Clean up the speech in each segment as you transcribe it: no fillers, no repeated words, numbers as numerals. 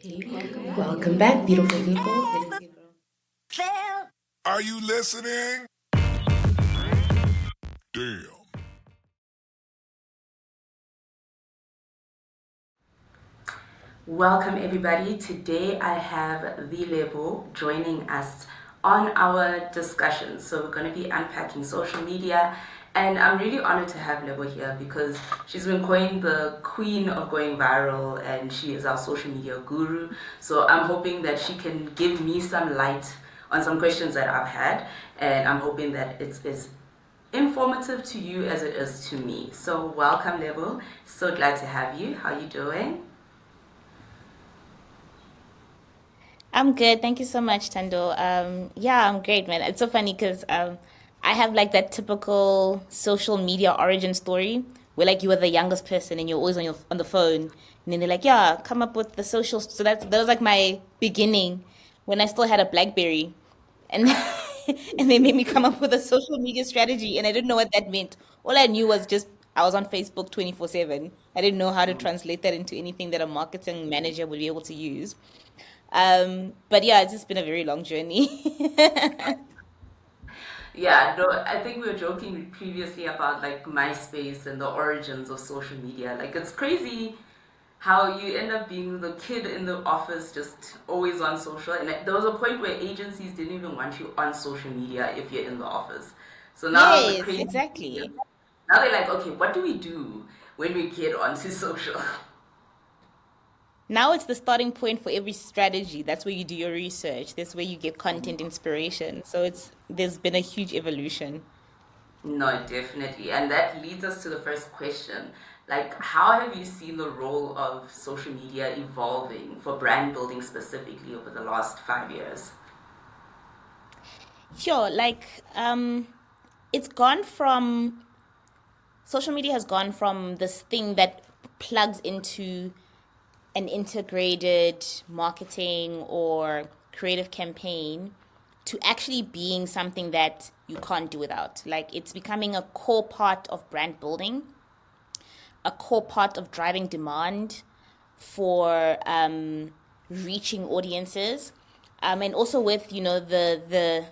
Okay, welcome back, beautiful people. It is your girl. Are you listening? Damn. Welcome, everybody. Today I have the Lebo joining us on our discussion. So we're going to be unpacking social media, and I'm really honored to have Lebo here because she's been coined the queen of going viral, and she is our social media guru. So I'm hoping that she can give me some light on some questions that I've had, and I'm hoping that it's as informative to you as it is to me. So welcome, Lebo. So glad to have you. How you doing? I'm good. Thank you so much, Tando. Yeah, I'm great, man. It's so funny because I have like that typical social media origin story where like you were the youngest person and you're always on the phone, and then they're like, "Yeah, come up with the social." So that was like my beginning when I still had a BlackBerry, and and they made me come up with a social media strategy, and I didn't know what that meant. All I knew was just I was on Facebook 24/7. I didn't know how to translate that into anything that a marketing manager would be able to use. But yeah, it's just been a very long journey. Yeah, no, I think we were joking previously about like MySpace and the origins of social media. Like it's crazy how you end up being the kid in the office just always on social. And there was a point where agencies didn't even want you on social media if you're in the office. So now the Yes, crazy thing is, exactly. now they're like, okay, what do we do when we get onto social? Now it's the starting point for every strategy. That's where you do your research. That's where you get content inspiration. So it's there's been a huge evolution. No, definitely. And that leads us to the first question. Like, how have you seen the role of social media evolving for brand building specifically over the last 5 years? Sure, like it's gone from social media has gone from this thing that plugs into an integrated marketing or creative campaign to actually being something that you can't do without. Like it's becoming a core part of brand building, a core part of driving demand for reaching audiences, and also with the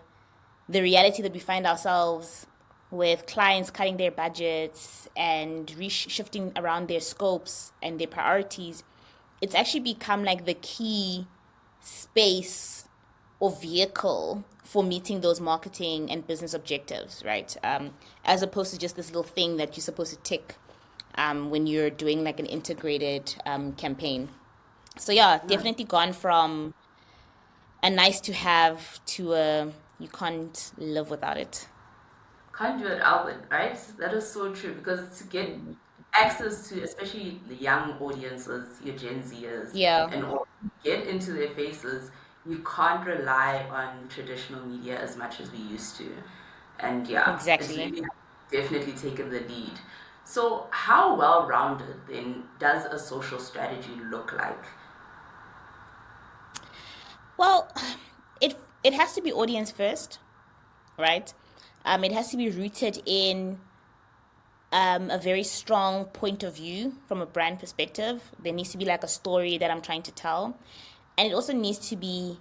reality that we find ourselves with clients cutting their budgets and shifting around their scopes and their priorities, it's actually become like the key space or vehicle for meeting those marketing and business objectives, right? As opposed to just this little thing that you're supposed to tick when you're doing like an integrated campaign. So yeah, No, definitely gone from a nice to have to a you can't live without it. can't do it outward, right? That is so true because to get access to, especially the young audiences, your Gen Zers, Yeah, and all, get into their faces, you can't rely on traditional media as much as we used to. And yeah, it's exactly. really definitely taken the lead. So, how well rounded then does a social strategy look like? Well, it has to be audience first, right? It has to be rooted in a very strong point of view from a brand perspective. There needs to be like a story that I'm trying to tell. And it also needs to be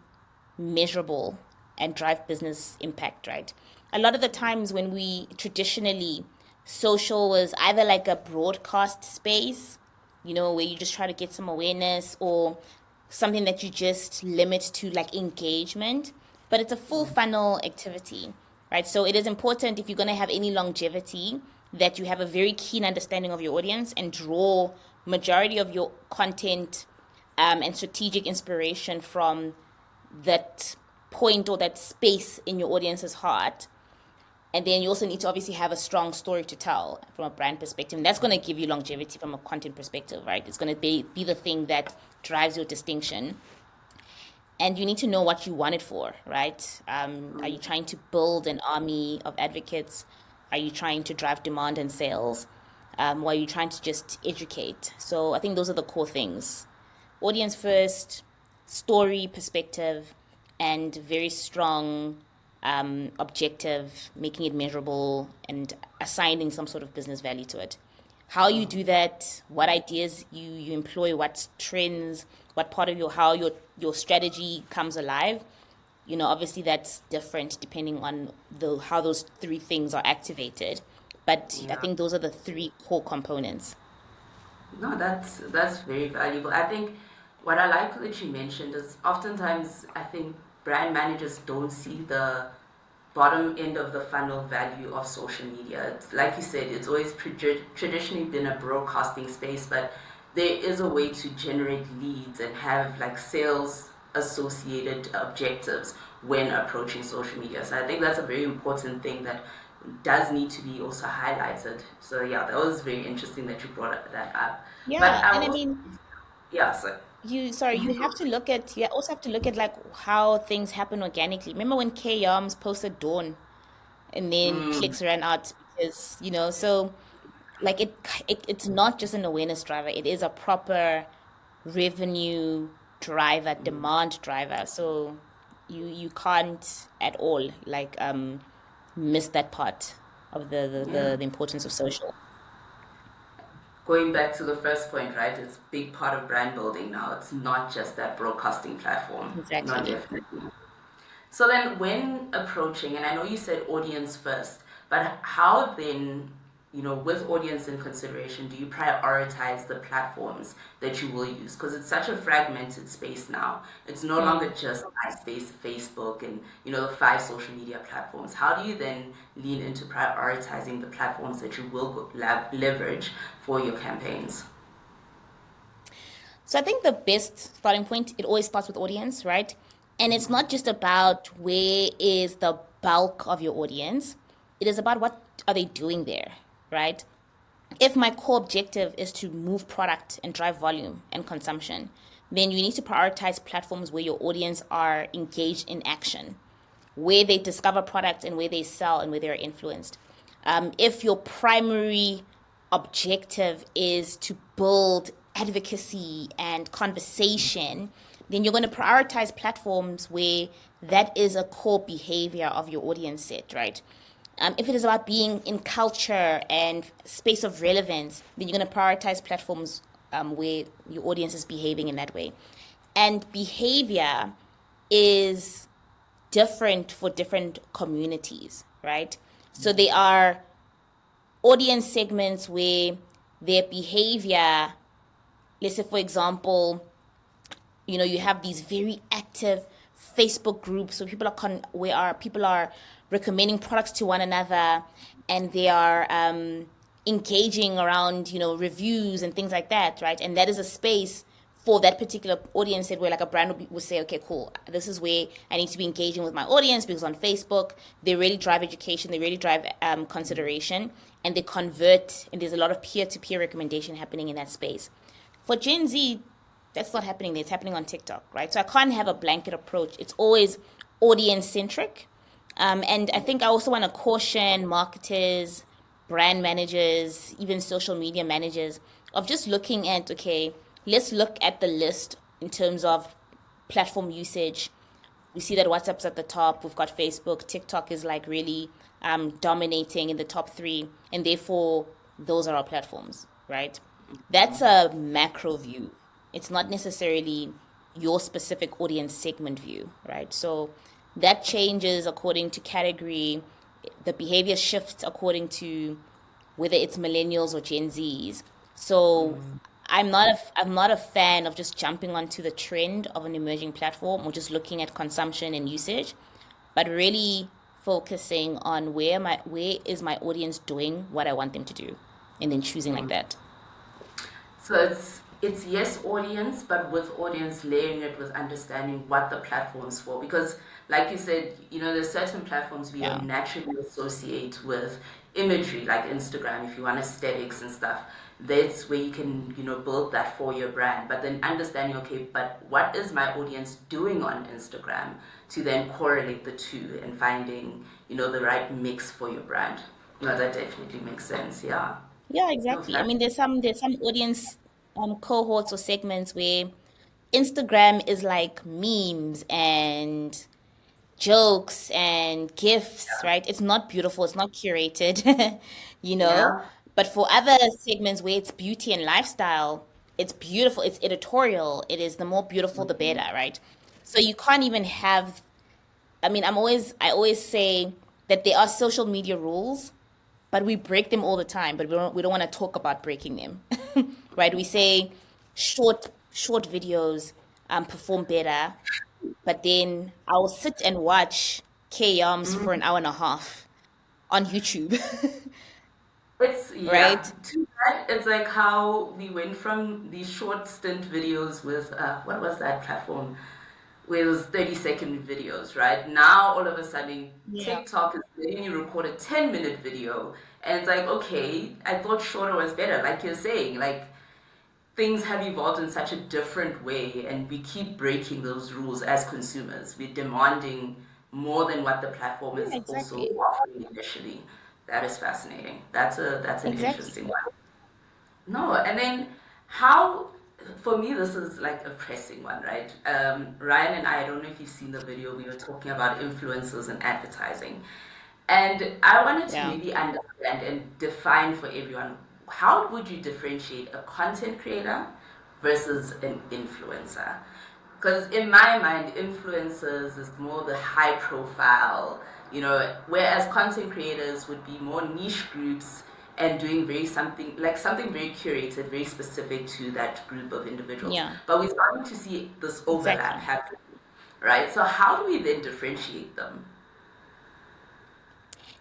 measurable and drive business impact, right? A lot of the times when we traditionally, social was either like a broadcast space, where you just try to get some awareness or something that you just limit to like engagement, but it's a full funnel activity, right? So it is important if you're going to have any longevity that you have a very keen understanding of your audience and draw majority of your content and strategic inspiration from that point or that space in your audience's heart. And then you also need to obviously have a strong story to tell from a brand perspective. And that's going to give you longevity from a content perspective, right? It's going to be the thing that drives your distinction. And you need to know what you want it for, right? Are you trying to build an army of advocates? Are you trying to drive demand and sales? Or are you trying to just educate? So I think those are the core things: audience first, story, perspective, and very strong objective, making it measurable and assigning some sort of business value to it. How you do that, what ideas you employ, what trends, what part of how your strategy comes alive. Obviously that's different depending on the how those three things are activated. But I Yeah. think those are the three core components. No, that's very valuable. I think what I like that you mentioned is oftentimes I think brand managers don't see the bottom end of the funnel value of social media. It's like you said, it's always traditionally been a broadcasting space, but there is a way to generate leads and have like sales associated objectives when approaching social media. So I think that's a very important thing that does need to be also highlighted. So yeah, that was very interesting that you brought that up. But Yeah, I and I also, mean, yeah, so you also have to look at like how things happen organically. Remember when K Yarms posted Dawn and then mm, clicks ran out because, so like it's not just an awareness driver, it is a proper revenue driver, demand driver. So you can't at all like miss that part of yeah. the importance of social. Going back to the first point, right? It's a big part of brand building now. It's not just that broadcasting platform. Not Exactly. definitely. So then, when approaching, and I know you said audience first, but how then, with audience in consideration, do you prioritize the platforms that you will use? Because it's such a fragmented space now. It's no longer Mm. just MySpace, Facebook, and the five social media platforms. How do you then lean into prioritizing the platforms that you will leverage for your campaigns? So I think the best starting point, it always starts with audience, right? And it's not just about where is the bulk of your audience. It is about what are they doing there, right? If my core objective is to move product and drive volume and consumption, then you need to prioritize platforms where your audience are engaged in action, where they discover products and where they sell and where they're influenced. If your primary objective is to build advocacy and conversation, then you're going to prioritize platforms where that is a core behavior of your audience set, right? If it is about being in culture and space of relevance, then you're going to prioritize platforms where your audience is behaving in that way. And behavior is different for different communities, right? So they are audience segments where their behavior, let's say for example, you have these very active Facebook groups where people are recommending products to one another, and they are engaging around reviews and things like that, right? And that is a space for that particular audience that where like a brand would say, okay, cool, this is where I need to be engaging with my audience because on Facebook they really drive education, they really drive consideration, and they convert, and there's a lot of peer-to-peer recommendation happening in that space. For Gen Z, that's not happening there. It's happening on TikTok, right? So I can't have a blanket approach. It's always audience centric. And I think I also want to caution marketers, brand managers, even social media managers of just looking at, okay, let's look at the list in terms of platform usage. We see that WhatsApp's at the top. We've got Facebook. TikTok is like really dominating in the top three. And therefore, those are our platforms, right? That's a macro view. It's not necessarily your specific audience segment view, right? So that changes according to category. The behavior shifts according to whether it's millennials or Gen Zs. So I'm not a fan of just jumping onto the trend of an emerging platform or just looking at consumption and usage, but really focusing on where is my audience doing what I want them to do, and then choosing like that. So it's yes audience, but with audience layering it with understanding what the platform's for. Because like you said, there's certain platforms we Yeah. naturally associate with imagery, like Instagram, if you want aesthetics and stuff. That's where you can, build that for your brand. But then understanding, okay, but what is my audience doing on Instagram to then correlate the two and finding, the right mix for your brand. No, that definitely makes sense, yeah. Yeah, No, exactly. I fact. mean, there's some audience cohorts or segments where Instagram is like memes and jokes and gifs, right? It's not beautiful, it's not curated, you know. Yeah. But for other segments where it's beauty and lifestyle, it's beautiful, it's editorial, it is the more beautiful the better, right? So you can't even have, I mean, I always say that there are social media rules, but we break them all the time, but we don't want to talk about breaking them. Right? We say short videos perform better, but then I'll sit and watch K Yams for an hour and a half on YouTube, It's yeah. right? Too bad. It's like how we went from these short stint videos with what was that platform? Where it was 30-second videos, right? Now all of a sudden Yeah. TikTok is letting you record a 10-minute video, and it's like, okay, I thought shorter was better. Like you're saying, like things have evolved in such a different way, and we keep breaking those rules as consumers. We're demanding more than what the platform Yeah, is also exactly. offering initially. That is fascinating. That's an Exactly. interesting one. No, and then how, for me, this is like a pressing one, right? Ryan and I don't know if you've seen the video, we were talking about influencers and advertising. And I wanted to Yeah. maybe understand and define for everyone, how would you differentiate a content creator versus an influencer? Because in my mind, influencers is more the high profile, whereas content creators would be more niche groups and doing something very curated, very specific to that group of individuals. Yeah, But we're starting to see this overlap exactly. happen, right? So how do we then differentiate them?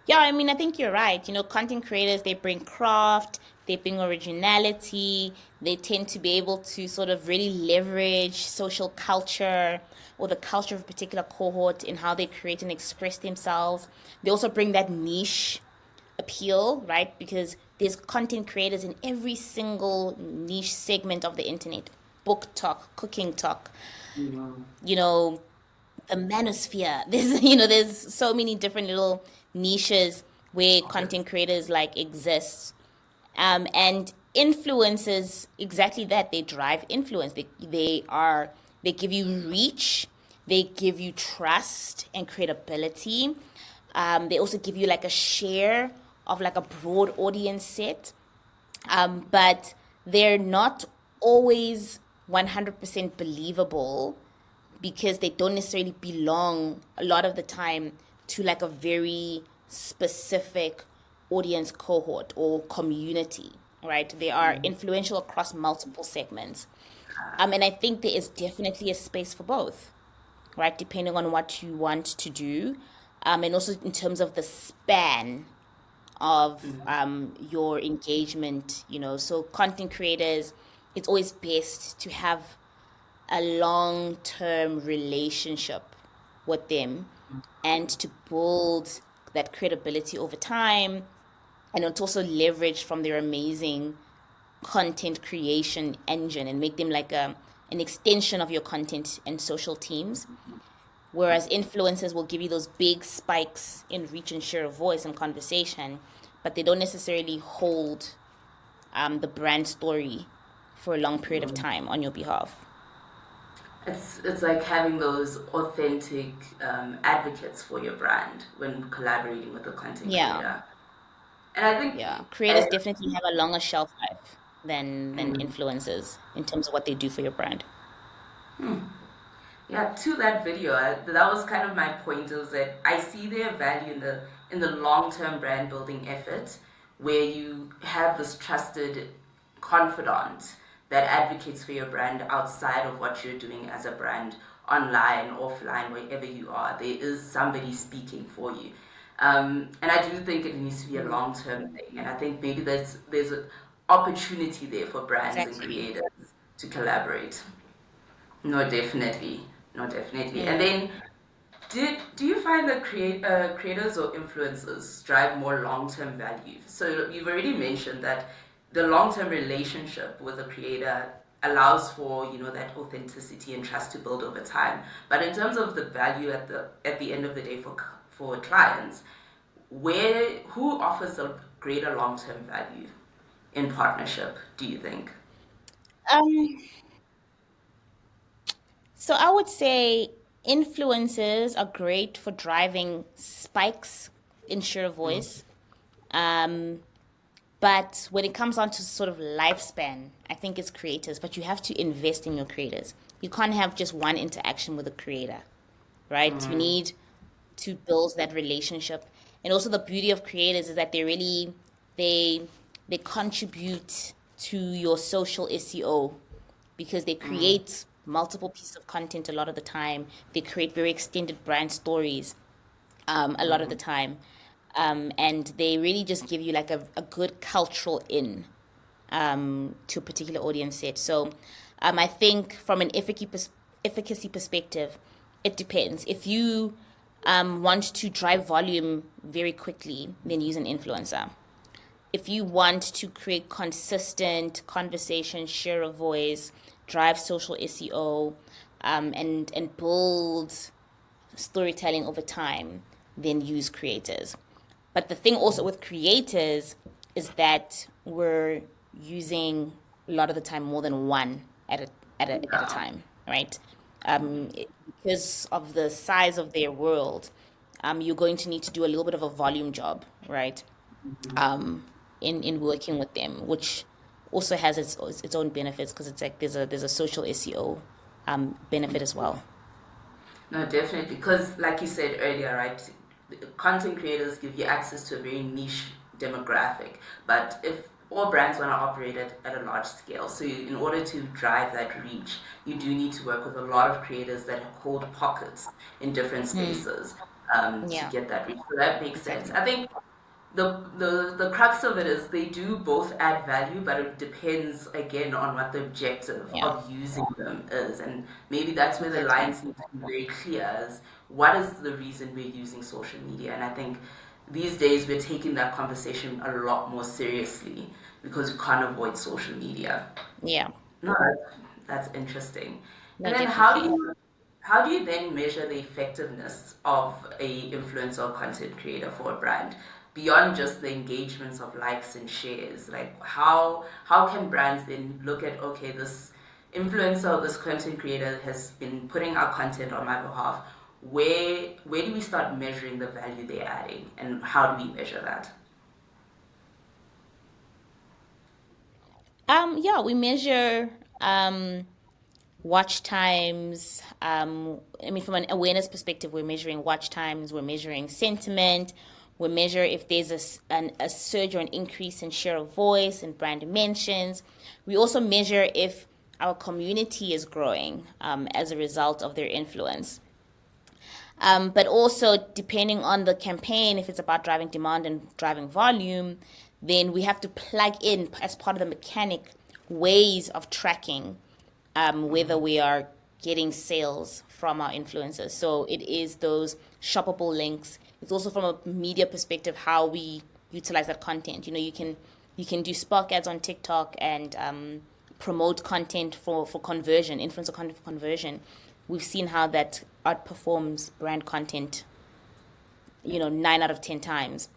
Yeah, I mean, I think you're right. Content creators, they bring craft, they bring originality, they tend to be able to sort of really leverage social culture or the culture of a particular cohort in how they create and express themselves. They also bring that niche appeal, right? Because there's content creators in every single niche segment of the internet. Book talk, cooking talk, you know, the manosphere. There's so many different little niches where content creators like exist. And influencers, exactly that. They drive influence. They give you reach, they give you trust and credibility. They also give you like a share of like a broad audience set. But they're not always 100% believable because they don't necessarily belong a lot of the time to like a very specific audience cohort or community, right? They are influential across multiple segments. And I think there is definitely a space for both, right? Depending on what you want to do. And also in terms of the span of your engagement, so content creators, it's always best to have a long term relationship with them and to build that credibility over time and to also leverage from their amazing content creation engine and make them like an extension of your content and social teams. Whereas influencers will give you those big spikes in reach and share of voice and conversation, but they don't necessarily hold the brand story for a long period of time on your behalf. It's like having those authentic advocates for your brand when collaborating with a content Yeah. creator. And I think, Yeah, as, creators definitely have a longer shelf life than influencers in terms of what they do for your brand. yeah, to that video, that was kind of my point. Is that I see their value in the long term brand building effort, where you have this trusted confidant that advocates for your brand outside of what you're doing as a brand, online, offline, wherever you are. There is somebody speaking for you, and I do think it needs to be a long term thing. And I think maybe there's an opportunity there for brands and Exactly. creators to collaborate. No, definitely. No, definitely. And Mm. then, do you find that creators or influencers drive more long term value? So you've already mentioned that the long term relationship with a creator allows for that authenticity and trust to build over time. But in terms of the value at the end of the day for clients, who offers a greater long term value in partnership? Do you think? Um, so I would say influencers are great for driving spikes in share of voice. Um, But when it comes down to sort of lifespan, I think it's creators, but you have to invest in your creators. You can't have just one interaction with a creator, right? You need to build that relationship. And also the beauty of creators is that they they contribute to your social SEO because they create multiple pieces of content a lot of the time. They create very extended brand stories a lot of the time. And they really just give you like a good cultural in to a particular audience set. So I think from an efficacy perspective, it depends. If you want to drive volume very quickly, then use an influencer. If you want to create consistent conversation, share a voice, drive social SEO, and build storytelling over time, then use creators. But the thing also with creators is that we're using a lot of the time more than one at a Yeah. time, right? Because of the size of their world, you're going to need to do a little bit of a volume job, right? In working with them, which also has its own benefits because it's like there's a social SEO benefit as well. No, definitely. Because, like you said earlier, right, content creators give you access to a very niche demographic. But if all brands want to operate at a large scale, so in order to drive that reach, you do need to work with a lot of creators that hold pockets in different Mm, spaces to yeah, get that reach. So that makes sense. exactly. I think the crux of it is they do both add value, but it depends again on what the objective Yeah, of using them is, and maybe that's where the exactly. lines need to be very clear as what is the reason we're using social media. And I think these days we're taking that conversation a lot more seriously because we can't avoid social media. Yeah, No, that's interesting. no, And then definitely. how do you then measure the effectiveness of a influencer or content creator for a brand beyond just the engagements of likes and shares? Like how can brands then look at, okay, this influencer or this content creator has been putting out content on my behalf. Where do we start measuring the value they're adding, and how do we measure that? Yeah, we measure watch times. I mean, from an awareness perspective, we're measuring watch times, we're measuring sentiment, we measure if there's a surge or an increase in share of voice and brand mentions. We also measure if our community is growing as a result of their influence. But also, depending on the campaign, if it's about driving demand and driving volume, then we have to plug in as part of the mechanic ways of tracking whether we are getting sales from our influencers. So it is those shoppable links. It's also from a media perspective how we utilize that content. You can do spark ads on TikTok and promote content for conversion, influencer content for conversion. We've seen how that outperforms brand content, 9 out of 10 times.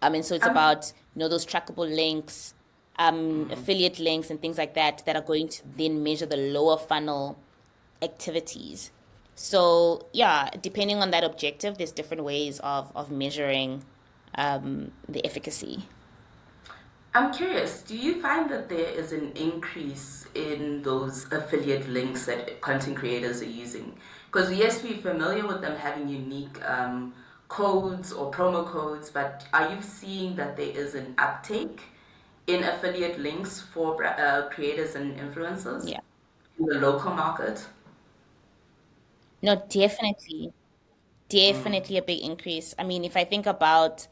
And so it's I'm about, those trackable links, affiliate links and things like that are going to then measure the lower funnel activities. So yeah, depending on that objective, there's different ways of measuring the efficacy. I'm curious, do you find that there is an increase in those affiliate links that content creators are using? Because yes, we're familiar with them having unique codes or promo codes, but are you seeing that there is an uptake in affiliate links for creators and influencers Yeah. in the local market? No, definitely a big increase. I mean, if I think about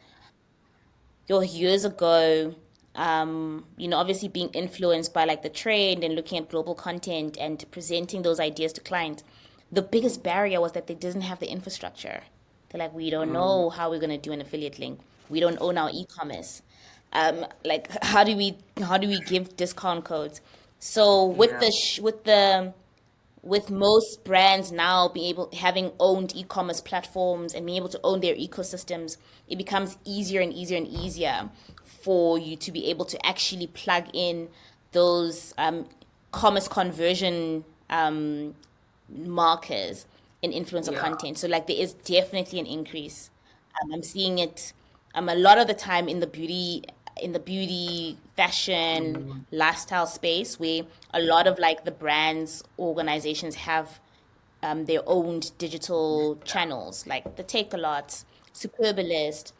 years ago, obviously being influenced by like the trend and looking at global content and presenting those ideas to clients, the biggest barrier was that they didn't have the infrastructure. They're like, we don't know how we're gonna do an affiliate link. We don't own our e-commerce. Like, how do we give discount codes? So with Yeah, with most brands now being able having owned e-commerce platforms and being able to own their ecosystems, it becomes easier and easier and easier for you to be able to actually plug in those commerce conversion markers in influencer yeah. content. So like there is definitely an increase. I'm seeing it a lot of the time in the beauty in the beauty, fashion, lifestyle space where a lot of like the brands, organizations have their own digital channels, like the Takealots, Superbalist,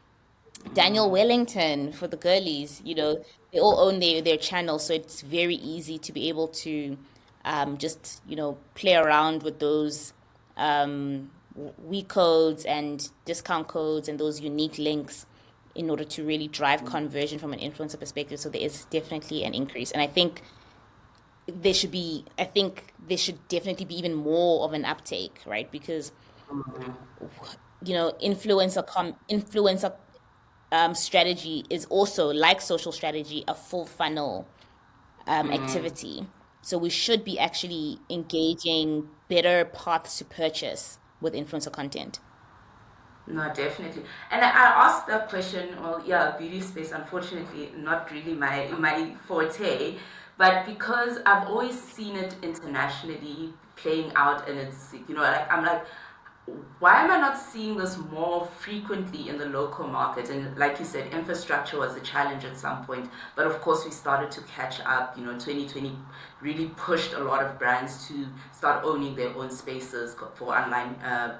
Daniel Wellington for the girlies, they all own their channels, so it's very easy to be able to just, play around with those weak codes and discount codes and those unique links in order to really drive conversion from an influencer perspective. So there is definitely an increase. And I think there should definitely be even more of an uptake, right? Because, influencer strategy is also like social strategy, a full funnel activity. So we should be actually engaging better paths to purchase with influencer content. No, definitely. And I asked that question, well, yeah, beauty space, unfortunately, not really my forte, but because I've always seen it internationally playing out, and it's, like, I'm like, why am I not seeing this more frequently in the local market? And like you said, infrastructure was a challenge at some point, but of course we started to catch up. 2020 really pushed a lot of brands to start owning their own spaces for online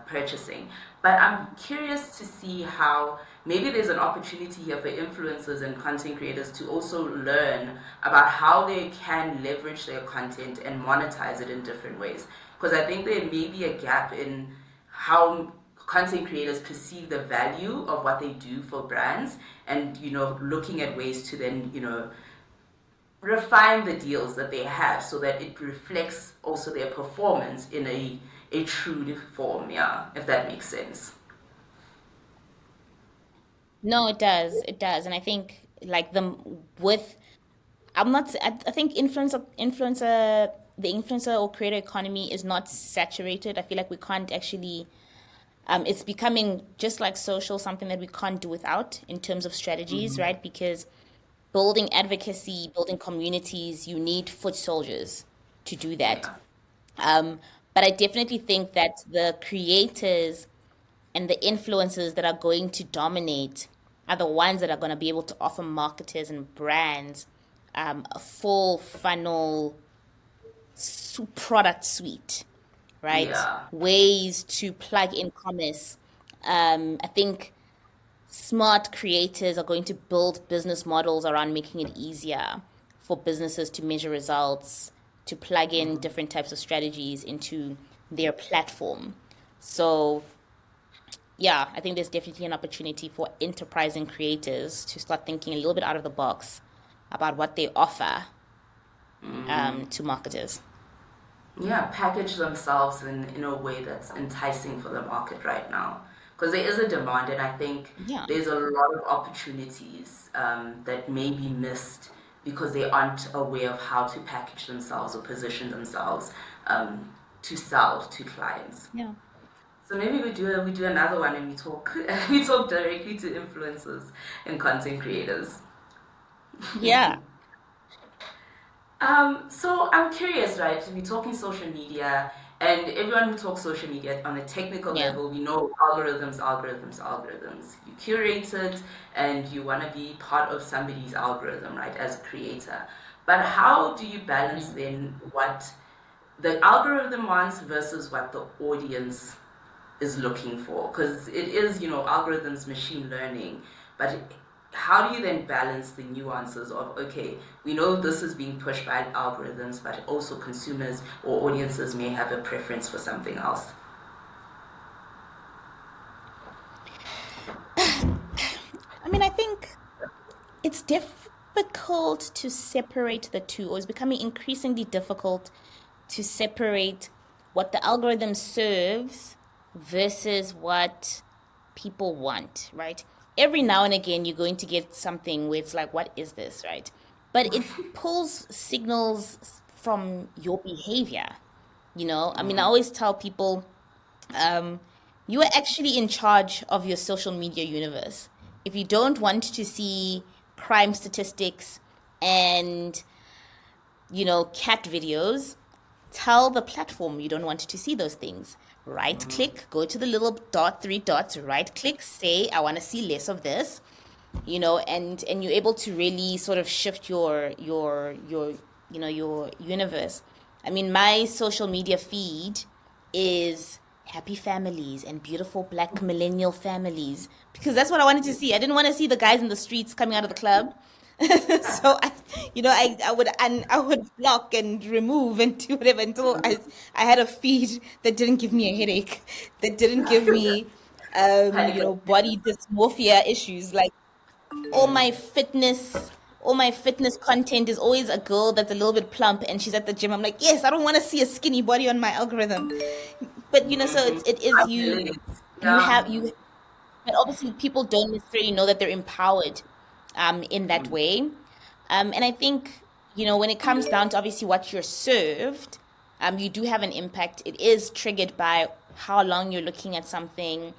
purchasing. But I'm curious to see how maybe there's an opportunity here for influencers and content creators to also learn about how they can leverage their content and monetize it in different ways. Because I think there may be a gap in how content creators perceive the value of what they do for brands, and looking at ways to then refine the deals that they have so that it reflects also their performance in a true form, yeah, if that makes sense. No, it does. It does. And I think like with I think the influencer or creator economy is not saturated. I feel like we can't actually it's becoming just like social, something that we can't do without in terms of strategies, right? Because building advocacy, building communities, you need foot soldiers to do that. Yeah. But I definitely think that the creators and the influencers that are going to dominate are the ones that are going to be able to offer marketers and brands a full funnel product suite, right? Yeah. Ways to plug in commerce. I think smart creators are going to build business models around making it easier for businesses to measure results, to plug in different types of strategies into their platform. So, yeah, I think there's definitely an opportunity for enterprising creators to start thinking a little bit out of the box about what they offer to marketers. Yeah, package themselves in a way that's enticing for the market right now. Because there is a demand, and I think Yeah. there's a lot of opportunities that may be missed because they aren't aware of how to package themselves or position themselves to sell to clients. Yeah. So maybe we do another one and we talk we talk directly to influencers and content creators. Yeah. So I'm curious, right? We're talking social media, and everyone who talks social media on a technical Yeah. level, we know algorithms, algorithms, algorithms. You curate it, and you want to be part of somebody's algorithm, right? As a creator, but how do you balance Mm. then what the algorithm wants versus what the audience is looking for? Because it is, algorithms, machine learning, but how do you then balance the nuances of, okay, we know this is being pushed by algorithms, but also consumers or audiences may have a preference for something else? I mean, I think it's difficult to separate the two, or it's becoming increasingly difficult to separate what the algorithm serves versus what people want, right? Every now and again, you're going to get something where it's like, what is this, right? But it pulls signals from your behavior. I mean, I always tell people um, you are actually in charge of your social media universe. If you don't want to see crime statistics and, cat videos, tell the platform you don't want to see those things. Right click, go to the little dot, three dots, right click, say, I want to see less of this. and you're able to really sort of shift your your universe. I mean, my social media feed is happy families and beautiful black millennial families because that's what I wanted to see. I didn't want to see the guys in the streets coming out of the club. So I would block and remove and do whatever until I had a feed that didn't give me a headache, that didn't give me Had to go. body dysmorphia issues. Like all my fitness all my fitness content is always a girl that's a little bit plump and she's at the gym. I'm like, yes, I don't want to see a skinny body on my algorithm. But so it is I you. relate. You Yeah. have you But obviously people don't necessarily know that they're empowered in that way. And I think, when it comes down to obviously what you're served, you do have an impact. It is triggered by how long you're looking at something.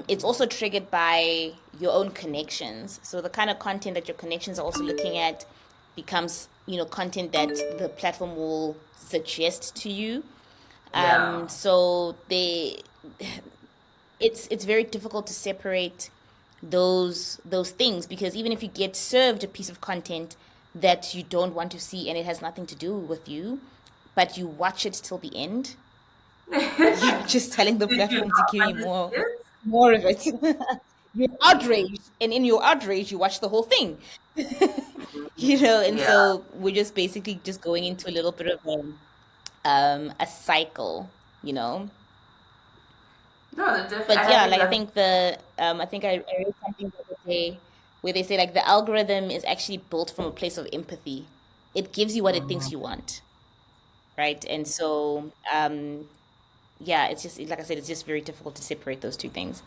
It's also triggered by your own connections. So the kind of content that your connections are also looking at becomes, content that the platform will suggest to you. Yeah. So it's very difficult to separate those things because even if you get served a piece of content that you don't want to see and it has nothing to do with you, but you watch it till the end, you're just telling the Did you platform to not give you understand? more of it. You're outraged, and in your outrage, you watch the whole thing. And Yeah. so we're just basically just going into a little bit of a cycle, you know. No, I But I yeah, think like that's I think I read something the other day where they say like the algorithm is actually built from a place of empathy. It gives you what it thinks you want, right? And so yeah, it's just like I said, it's just very difficult to separate those two things.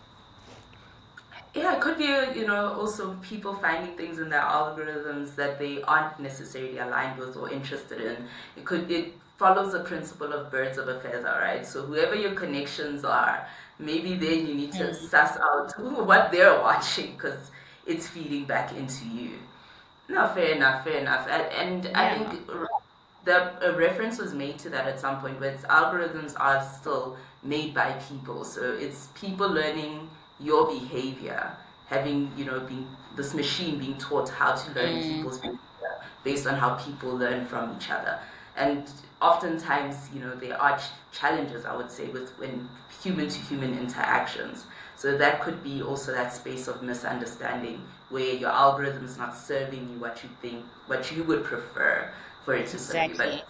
yeah, it could be, also people finding things in their algorithms that they aren't necessarily aligned with or interested in. It follows the principle of birds of a feather, right? So whoever your connections are, maybe then you need to Mm. suss out what they're watching because it's feeding back into you. No, fair enough, fair enough. And I Yeah. think a reference was made to that at some point, but its algorithms are still made by people. So it's people learning your behavior, having, being this machine being taught how to learn Mm, people's behavior based on how people learn from each other. And oftentimes, there are challenges, I would say, with when human to human interactions. So that could be also that space of misunderstanding where your algorithm is not serving you what you think, what you would prefer for it to serve you. But exactly.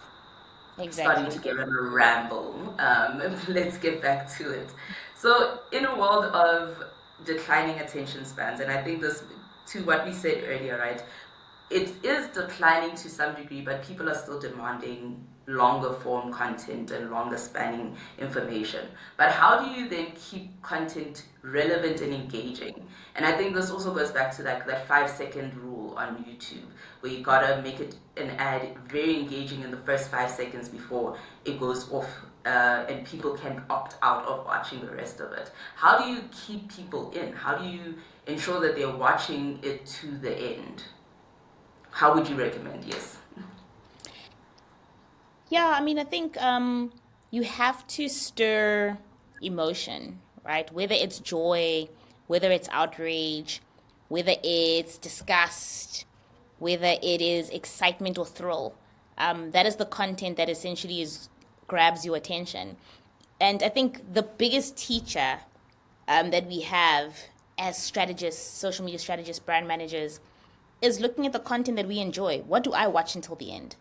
starting Exactly. to get on a ramble, let's get back to it. So, in a world of declining attention spans, and I think this to what we said earlier, right? It is declining to some degree, but people are still demanding longer form content and longer spanning information. But how do you then keep content relevant and engaging? And I think this also goes back to that 5 second rule on YouTube, where you gotta make it an ad very engaging in the first 5 seconds before it goes off. And people can opt out of watching the rest of it. How do you keep people in? How do you ensure that they're watching it to the end? How would you recommend? Yes. Yeah, I mean, I think you have to stir emotion, right? Whether it's joy, whether it's outrage, whether it's disgust, whether it is excitement or thrill. That is the content that essentially is grabs your attention. And I think the biggest teacher that we have as strategists, social media strategists, brand managers, is looking at the content that we enjoy. What do I watch until the end?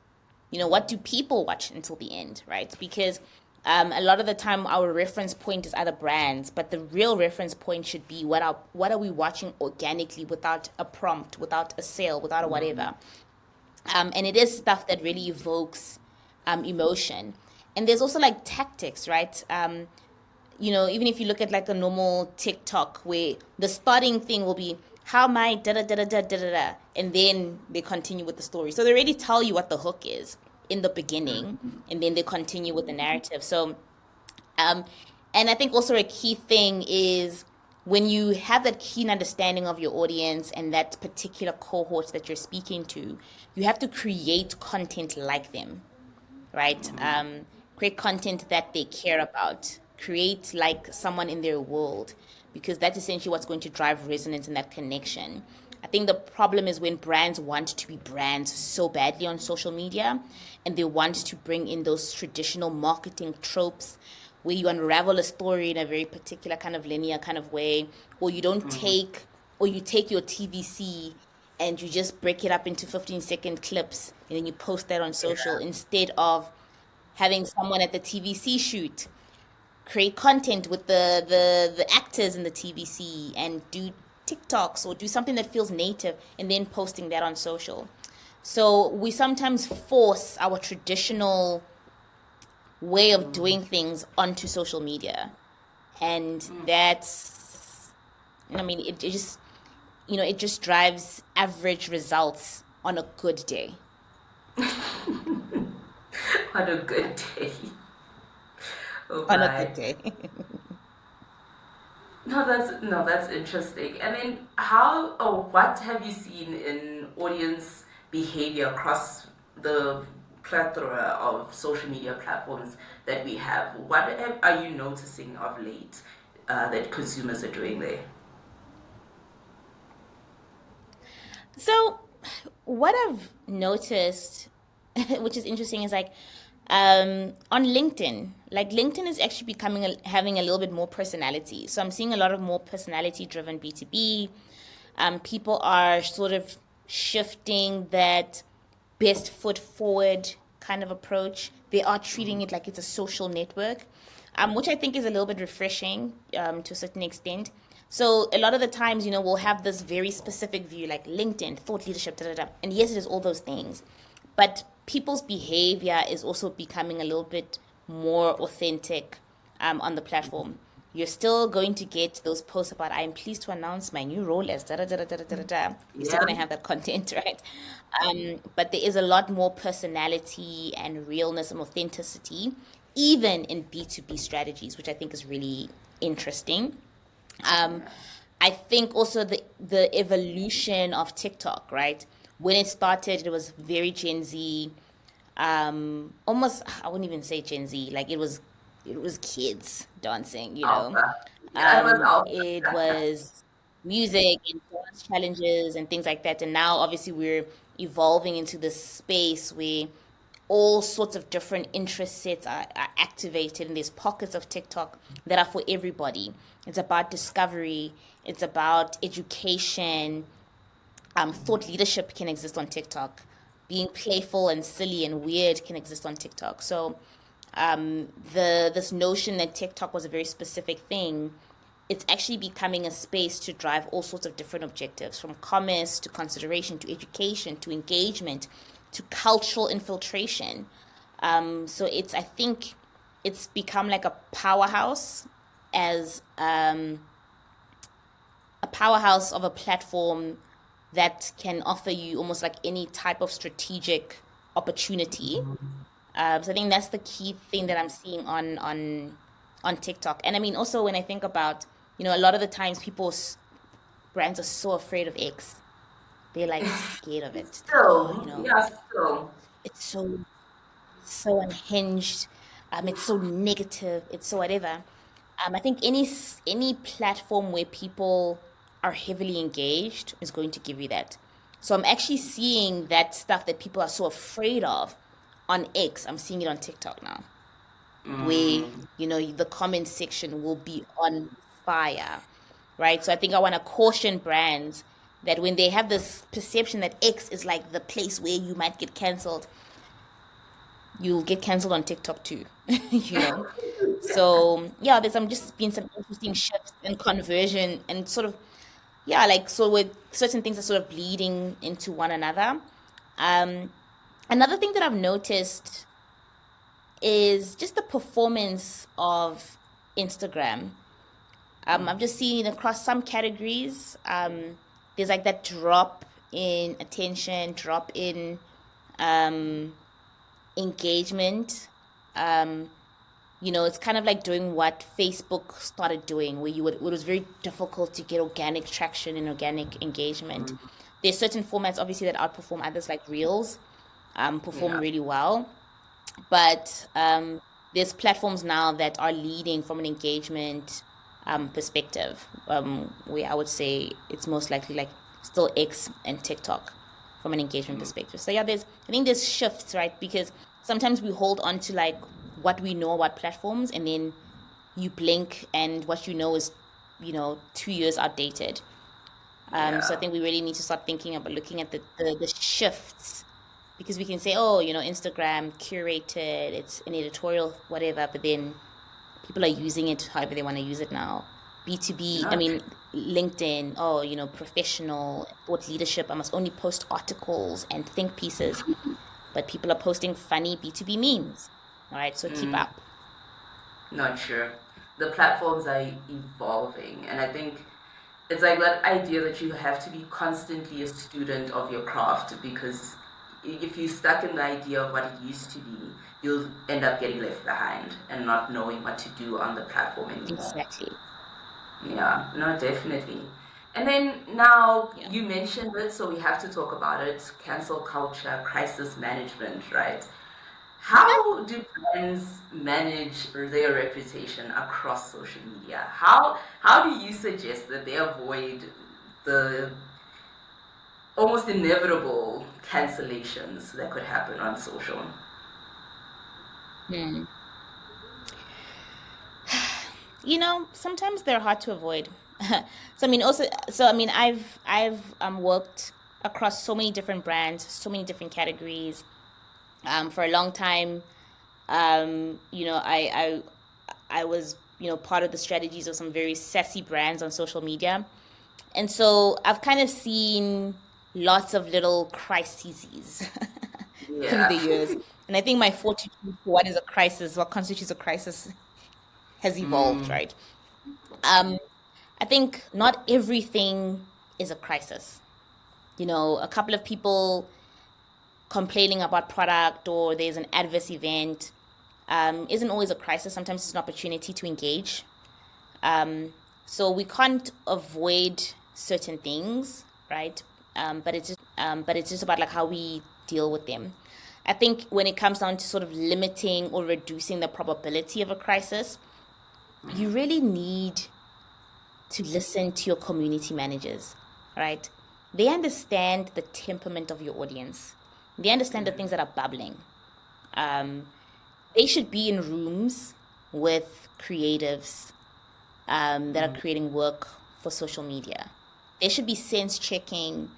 What do people watch until the end, right? Because a lot of the time our reference point is other brands, but the real reference point should be what are we watching organically without a prompt, without a sale, without a whatever. And it is stuff that really evokes emotion. And there's also like tactics, right? Even if you look at like a normal TikTok where the starting thing will be how my da da da da da da da, and then they continue with the story. So they already tell you what the hook is in the beginning, and then they continue with the narrative. So um, and I think also a key thing is when you have that keen understanding of your audience and that particular cohort that you're speaking to, you have to create content like them, right? Create content that they care about. Create like someone in their world, because that's essentially what's going to drive resonance and that connection. I think the problem is when brands want to be brands so badly on social media and they want to bring in those traditional marketing tropes where you unravel a story in a very particular kind of linear kind of way, or you don't take, or you take your TVC and you just break it up into 15-second clips and then you post that on social instead of having someone at the TVC shoot create content with the actors in the TVC and do TikToks or do something that feels native and then posting that on social. So we sometimes force our traditional way of doing things onto social media. And that's, I mean, it just, it just drives average results on a good day. On a good day. Oh On a good my. day. No, that's interesting. And then how or what have you seen in audience behavior across the plethora of social media platforms that we have? Are you noticing of late that consumers are doing there? So, what I've noticed, which is interesting, is like on LinkedIn, like LinkedIn is actually having a little bit more personality. So I'm seeing a lot of more personality driven B2B. People are sort of shifting that best foot forward kind of approach. They are treating it like it's a social network, which I think is a little bit refreshing to a certain extent. So a lot of the times, we'll have this very specific view, like LinkedIn, thought leadership, da da da. And yes, it is all those things, but people's behavior is also becoming a little bit more authentic on the platform. You're still going to get those posts about, I'm pleased to announce my new role as da da da da da da da da. You're still Yeah. going to have that content, right? But there is a lot more personality and realness and authenticity, even in B2B strategies, which I think is really interesting. Um, I think also the evolution of TikTok, right? When it started, it was very Gen Z, almost I wouldn't even say Gen Z, like it was kids dancing, Alpha. Yeah, it was It alpha. was music and dance challenges and things like that. And now obviously we're evolving into this space where all sorts of different interest sets are activated and there's pockets of TikTok that are for everybody. It's about discovery, it's about education, thought leadership can exist on TikTok. Being playful and silly and weird can exist on TikTok. So the this notion that TikTok was a very specific thing, it's actually becoming a space to drive all sorts of different objectives, from commerce to consideration to education to engagement to cultural infiltration. So I think it's become like as a powerhouse of a platform that can offer you almost like any type of strategic opportunity. So I think that's the key thing that I'm seeing on TikTok. And I mean, also when I think about, a lot of the times brands are so afraid of X. They're like scared of it. Like, oh, Still, yeah, still. it's so unhinged. It's so negative. It's so whatever. I think any platform where people are heavily engaged is going to give you that. So I'm actually seeing that stuff that people are so afraid of on X. I'm seeing it on TikTok now, where the comment section will be on fire, right? So I think I want to caution brands that when they have this perception that X is like the place where you might get cancelled, you'll get cancelled on TikTok too, you know? So yeah, there's just been some interesting shifts and conversion and sort of, yeah, like so with certain things are sort of bleeding into one another. Um, Another thing that I've noticed is just the performance of Instagram. I've just seen across some categories, there's like that drop in attention, drop in um, engagement. Um, it's kind of like doing what Facebook started doing, where it was very difficult to get organic traction and organic engagement. There's certain formats, obviously, that outperform others, like Reels, perform Yeah. really well. But there's platforms now that are leading from an engagement perspective, where I would say it's most likely like still X and TikTok from an engagement perspective. So yeah, I think there's shifts, right? Because sometimes we hold on to like what we know about platforms, and then you blink and what you know is, 2 years outdated. So I Yeah. think we really need to start thinking about looking at the shifts, because we can say, oh, Instagram curated, it's an editorial, whatever, but then people are using it however they want to use it now. B2B, I No, mean, LinkedIn, oh, professional, thought leadership, I must only post articles and think pieces, but people are posting funny B2B memes. All right, so keep up. not sure. The platforms are evolving, and I think it's like that idea that you have to be constantly a student of your craft, because if you're stuck in the idea of what it used to be, you'll end up getting left behind and not knowing what to do on the platform anymore. Exactly. Yeah, no, definitely. And then now Yeah. you mentioned it, so we have to talk about it. Cancel culture, crisis management, right? How do brands manage their reputation across social media? How do you suggest that they avoid the almost inevitable cancellations that could happen on social? Hmm. Sometimes they're hard to avoid. So I mean, also, so I mean, I've worked across so many different brands, so many different categories. For a long time, I was part of the strategies of some very sassy brands on social media, and so I've kind of seen lots of little crises through the Yeah. years. And I think my fortitude for what is a crisis, what constitutes a crisis, has evolved, Mm, right? Um, I think not everything is a crisis. A couple of people complaining about product, or there's an adverse event, isn't always a crisis. Sometimes it's an opportunity to engage. So we can't avoid certain things, right? But it's just about like how we deal with them. I think when it comes down to sort of limiting or reducing the probability of a crisis, you really need to listen to your community managers, right? They understand the temperament of your audience. They understand the things that are bubbling. Um, they should be in rooms with creatives that are creating work for social media. They should be sense checking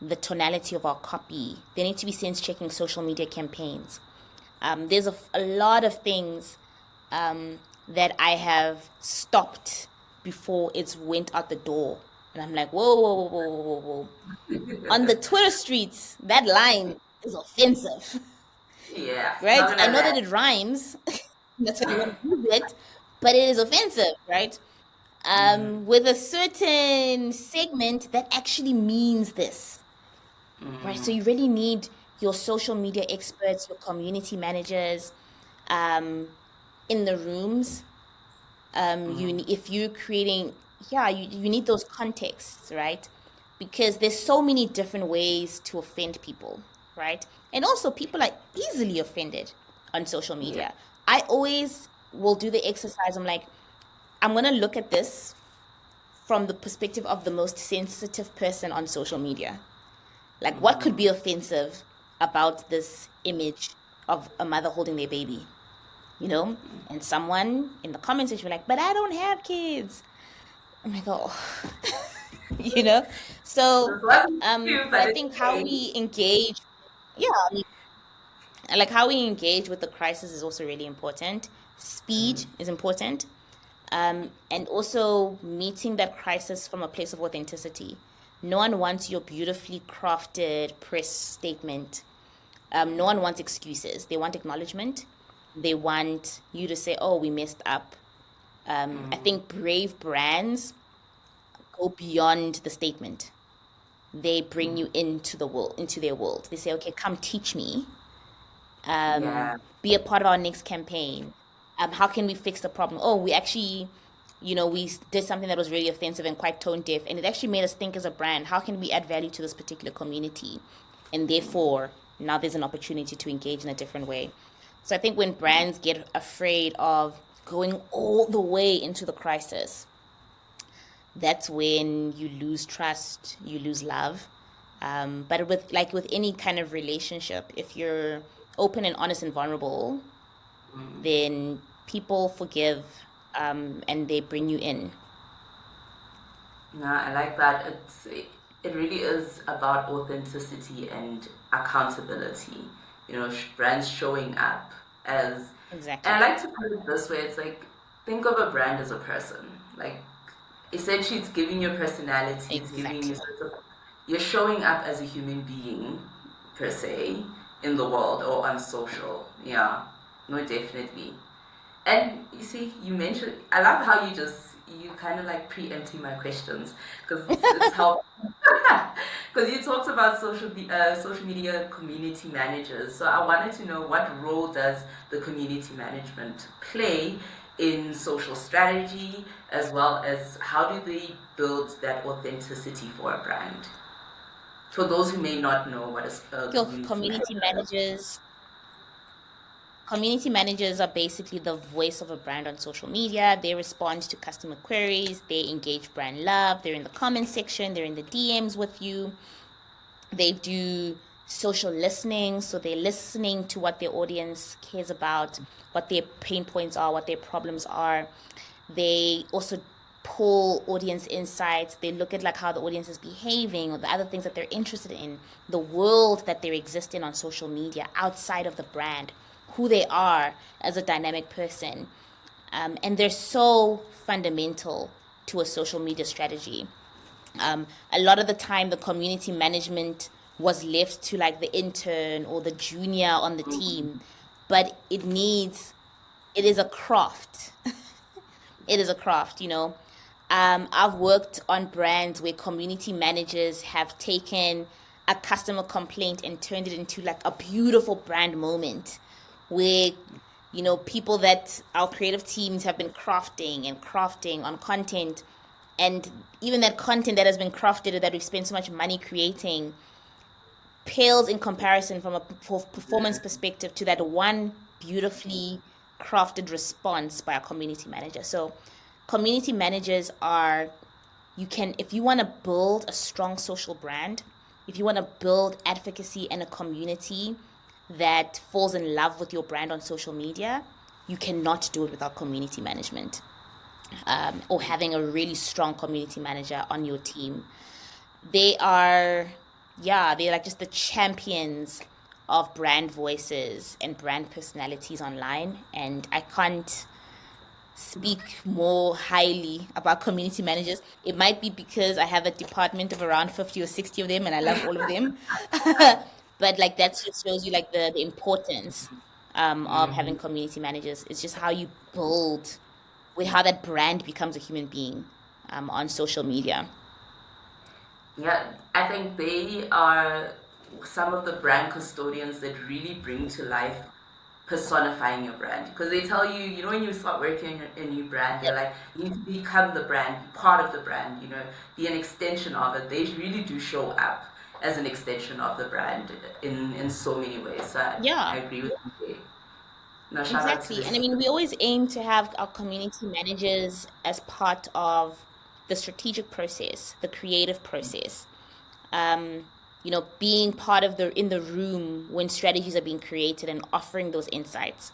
the tonality of our copy. They need to be sense checking social media campaigns. There's a lot of things that I have stopped before it's went out the door. And I'm like, whoa, whoa, whoa, whoa, whoa, whoa. On the Twitter streets, that line is offensive, yeah, not right? I gonna know that lie. it rhymes. That's why you want to use it, but it is offensive, right? With a certain segment that actually means this, right? So you really need your social media experts, your community managers, um, in the rooms. If you're creating, yeah, you need those contexts, right? Because there's so many different ways to offend people, right? And also people are easily offended on social Yeah. media. I always will do the exercise. I'm like, I'm gonna look at this from the perspective of the most sensitive person on social media. Like, what could be offensive about this image of a mother holding their baby? you know? And someone in the comment section were like, but I don't have kids. I'm like, oh, you know? So, This wasn't you, but but I it's think how okay. we engage, yeah, I mean, like how we engage with the crisis is also really important. Speed is important. And also meeting that crisis from a place of authenticity. No one wants your beautifully crafted press statement. No one wants excuses. They want acknowledgement. They want you to say, oh, we messed up. I think brave brands go beyond the statement. They bring you into the world, into their world. They say, okay, come teach me. Yeah. Be a part of our next campaign. How can we fix the problem? Oh, we actually, we did something that was really offensive and quite tone deaf, and it actually made us think as a brand, how can we add value to this particular community? And therefore, now there's an opportunity to engage in a different way. So I think when brands get afraid of going all the way into the crisis, that's when you lose trust, you lose love. But with any kind of relationship, if you're open and honest and vulnerable, then people forgive, and they bring you in. No, I like that. It really is about authenticity and accountability. Brands showing up as, and I Exactly. like to put it this way. It's like, think of a brand as a person. Like, essentially, it's giving your personality. It's giving you Exactly. sort of, you're showing up as a human being per se in the world or on social. Yeah, no, definitely. And you see, you mentioned, I love how you kind of like preempting my questions because it's how, because you talked about social media community managers. So I wanted to know, what role does the community management play in social strategy, as well as how do they build that authenticity for a brand? For those who may not know what is a Your community community manager. managers Community managers are basically the voice of a brand on social media. They respond to customer queries, they engage brand love, they're in the comment section, they're in the DMs with you. They do social listening, so they're listening to what their audience cares about, what their pain points are, what their problems are. They also pull audience insights. They look at like how the audience is behaving or the other things that they're interested in, the world that they exist in on social media outside of the brand, who they are as a dynamic person. And they're so fundamental to a social media strategy. A lot of the time, the community management was left to like the intern or the junior on the team, but it is a craft. It is a craft, you know. I've worked on brands where community managers have taken a customer complaint and turned it into like a beautiful brand moment where, people that our creative teams have been crafting and crafting on content, and even that content that has been crafted or that we've spent so much money creating pales in comparison from a performance perspective to that one beautifully crafted response by a community manager. So community managers are, if you want to build a strong social brand, if you want to build advocacy and a community that falls in love with your brand on social media, you cannot do it without community management, or having a really strong community manager on your team. They are, yeah, they're like just the champions of brand voices and brand personalities online. And I can't speak more highly about community managers. It might be because I have a department of around 50 or 60 of them and I love all of them. But like that just shows you like the importance, of having community managers. It's just how you build, with how that brand becomes a human being, on social media. Yeah, I think they are some of the brand custodians that really bring to life personifying your brand. Because they tell you, when you start working on a new brand, they're Yep. like, you need to become the brand, be part of the brand, be an extension of it. They really do show up as an extension of the brand in so many ways. So I Yeah. agree with you there. Now, shout out to Exactly. And I this. mean, we always aim to have our community managers as part of the strategic process, the creative process. Being part of in the room when strategies are being created and offering those insights.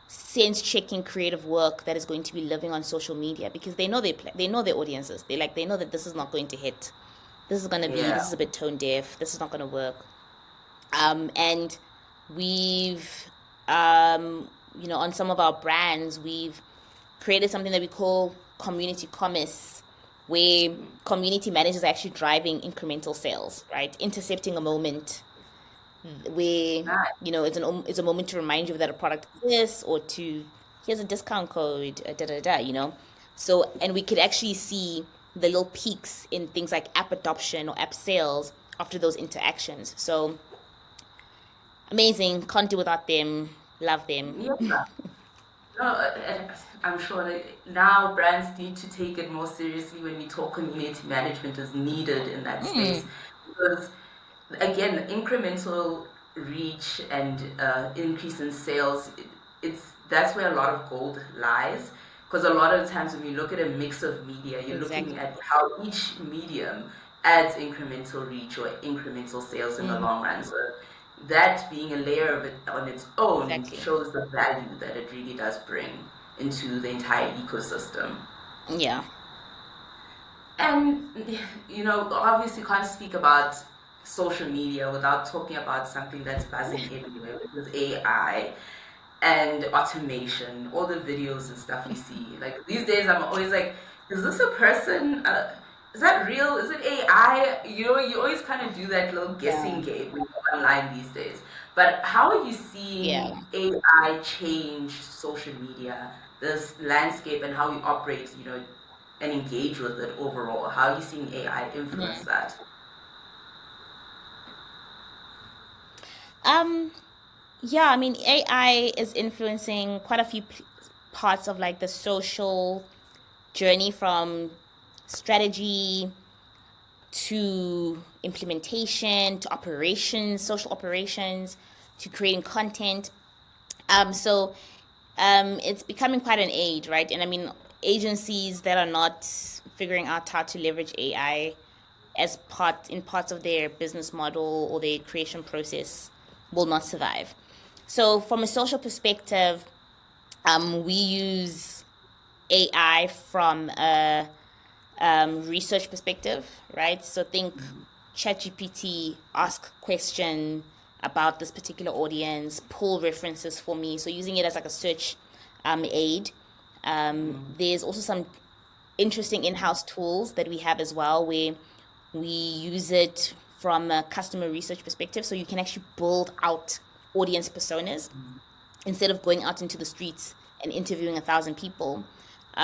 Sense checking creative work that is going to be living on social media because they know their audiences. They know that this is not going to hit. This Yeah. is a bit tone deaf. This is not going to work. And we've, on some of our brands, we've created something that we call community commerce, where community managers are actually driving incremental sales, right? Intercepting a moment where, Nice. it's a moment to remind you that a product exists, or to, here's a discount code, da da da. So, and we could actually see the little peaks in things like app adoption or app sales after those interactions. So amazing. Can't do without them. Love them. Yeah. No, I'm sure that now brands need to take it more seriously when we talk community management is needed in that space. Mm. Because, again, incremental reach and increase in sales, that's where a lot of gold lies. Because a lot of the times when you look at a mix of media, you're looking Exactly. at how each medium adds incremental reach or incremental sales in the Mm-hmm. long run. So that being a layer of it on its own Exactly. shows the value that it really does bring into the entire ecosystem. Yeah. And obviously can't speak about social media without talking about something that's buzzing everywhere, which is AI and automation, all the videos and stuff we see. Like these days, I'm always like, is this a person? Is that real? Is it AI? You always kind of do that little Yeah. guessing game when you're online these days. But how are you Yeah. seeing AI change social media, this landscape, and how we operate, and engage with it overall? How are you seeing AI influence Mm. that? Um, yeah, I mean, AI is influencing quite a few parts of like the social journey from strategy to implementation to operations, social operations, to creating content. So it's becoming quite an age, right? And I mean, agencies that are not figuring out how to leverage AI as parts of their business model or their creation process will not survive. So from a social perspective, we use AI from a research perspective, right? So think ChatGPT, ask question about this particular audience, pull references for me. So using it as like a search aid. There's also some interesting in-house tools that we have as well where we use it from a customer research perspective. So you can actually build out audience personas instead of going out into the streets and interviewing 1,000 people.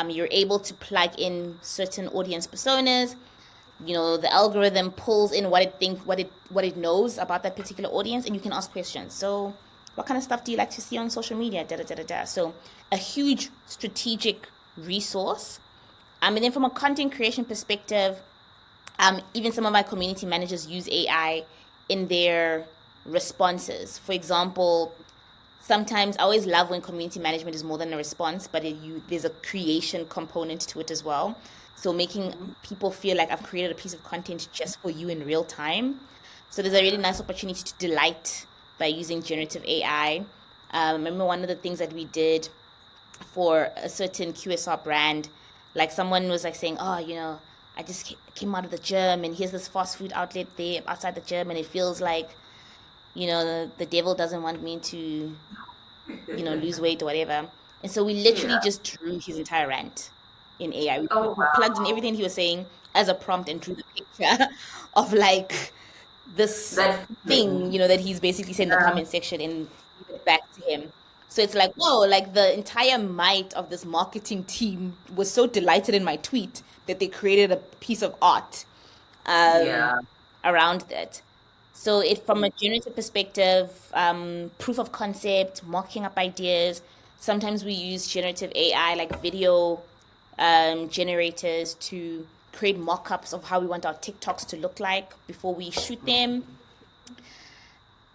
You're able to plug in certain audience personas. The algorithm pulls in what it knows about that particular audience, and you can ask questions. So, what kind of stuff do you like to see on social media? Da da da da da. So, a huge strategic resource. And then from a content creation perspective, even some of my community managers use AI in their responses. For example, sometimes I always love when community management is more than a response, but there's a creation component to it as well. So making people feel like I've created a piece of content just for you in real time. So there's a really nice opportunity to delight by using generative AI. Remember one of the things that we did for a certain QSR brand, like someone was like saying, "Oh, I just came out of the gym, and here's this fast food outlet there outside the gym, and it feels like the devil doesn't want me to lose weight or whatever." And so we literally Yeah. just drew his entire rant in AI. Oh We plugged in wow. everything he was saying as a prompt and drew the picture of like this That thing, feeling. that he's basically said in the Yeah. comment section and give it back to him. So it's like, whoa, like the entire might of this marketing team was so delighted in my tweet that they created a piece of art um, Yeah. around that. So it from a generative perspective, proof of concept, mocking up ideas. Sometimes we use generative AI like video generators to create mock-ups of how we want our TikToks to look like before we shoot them.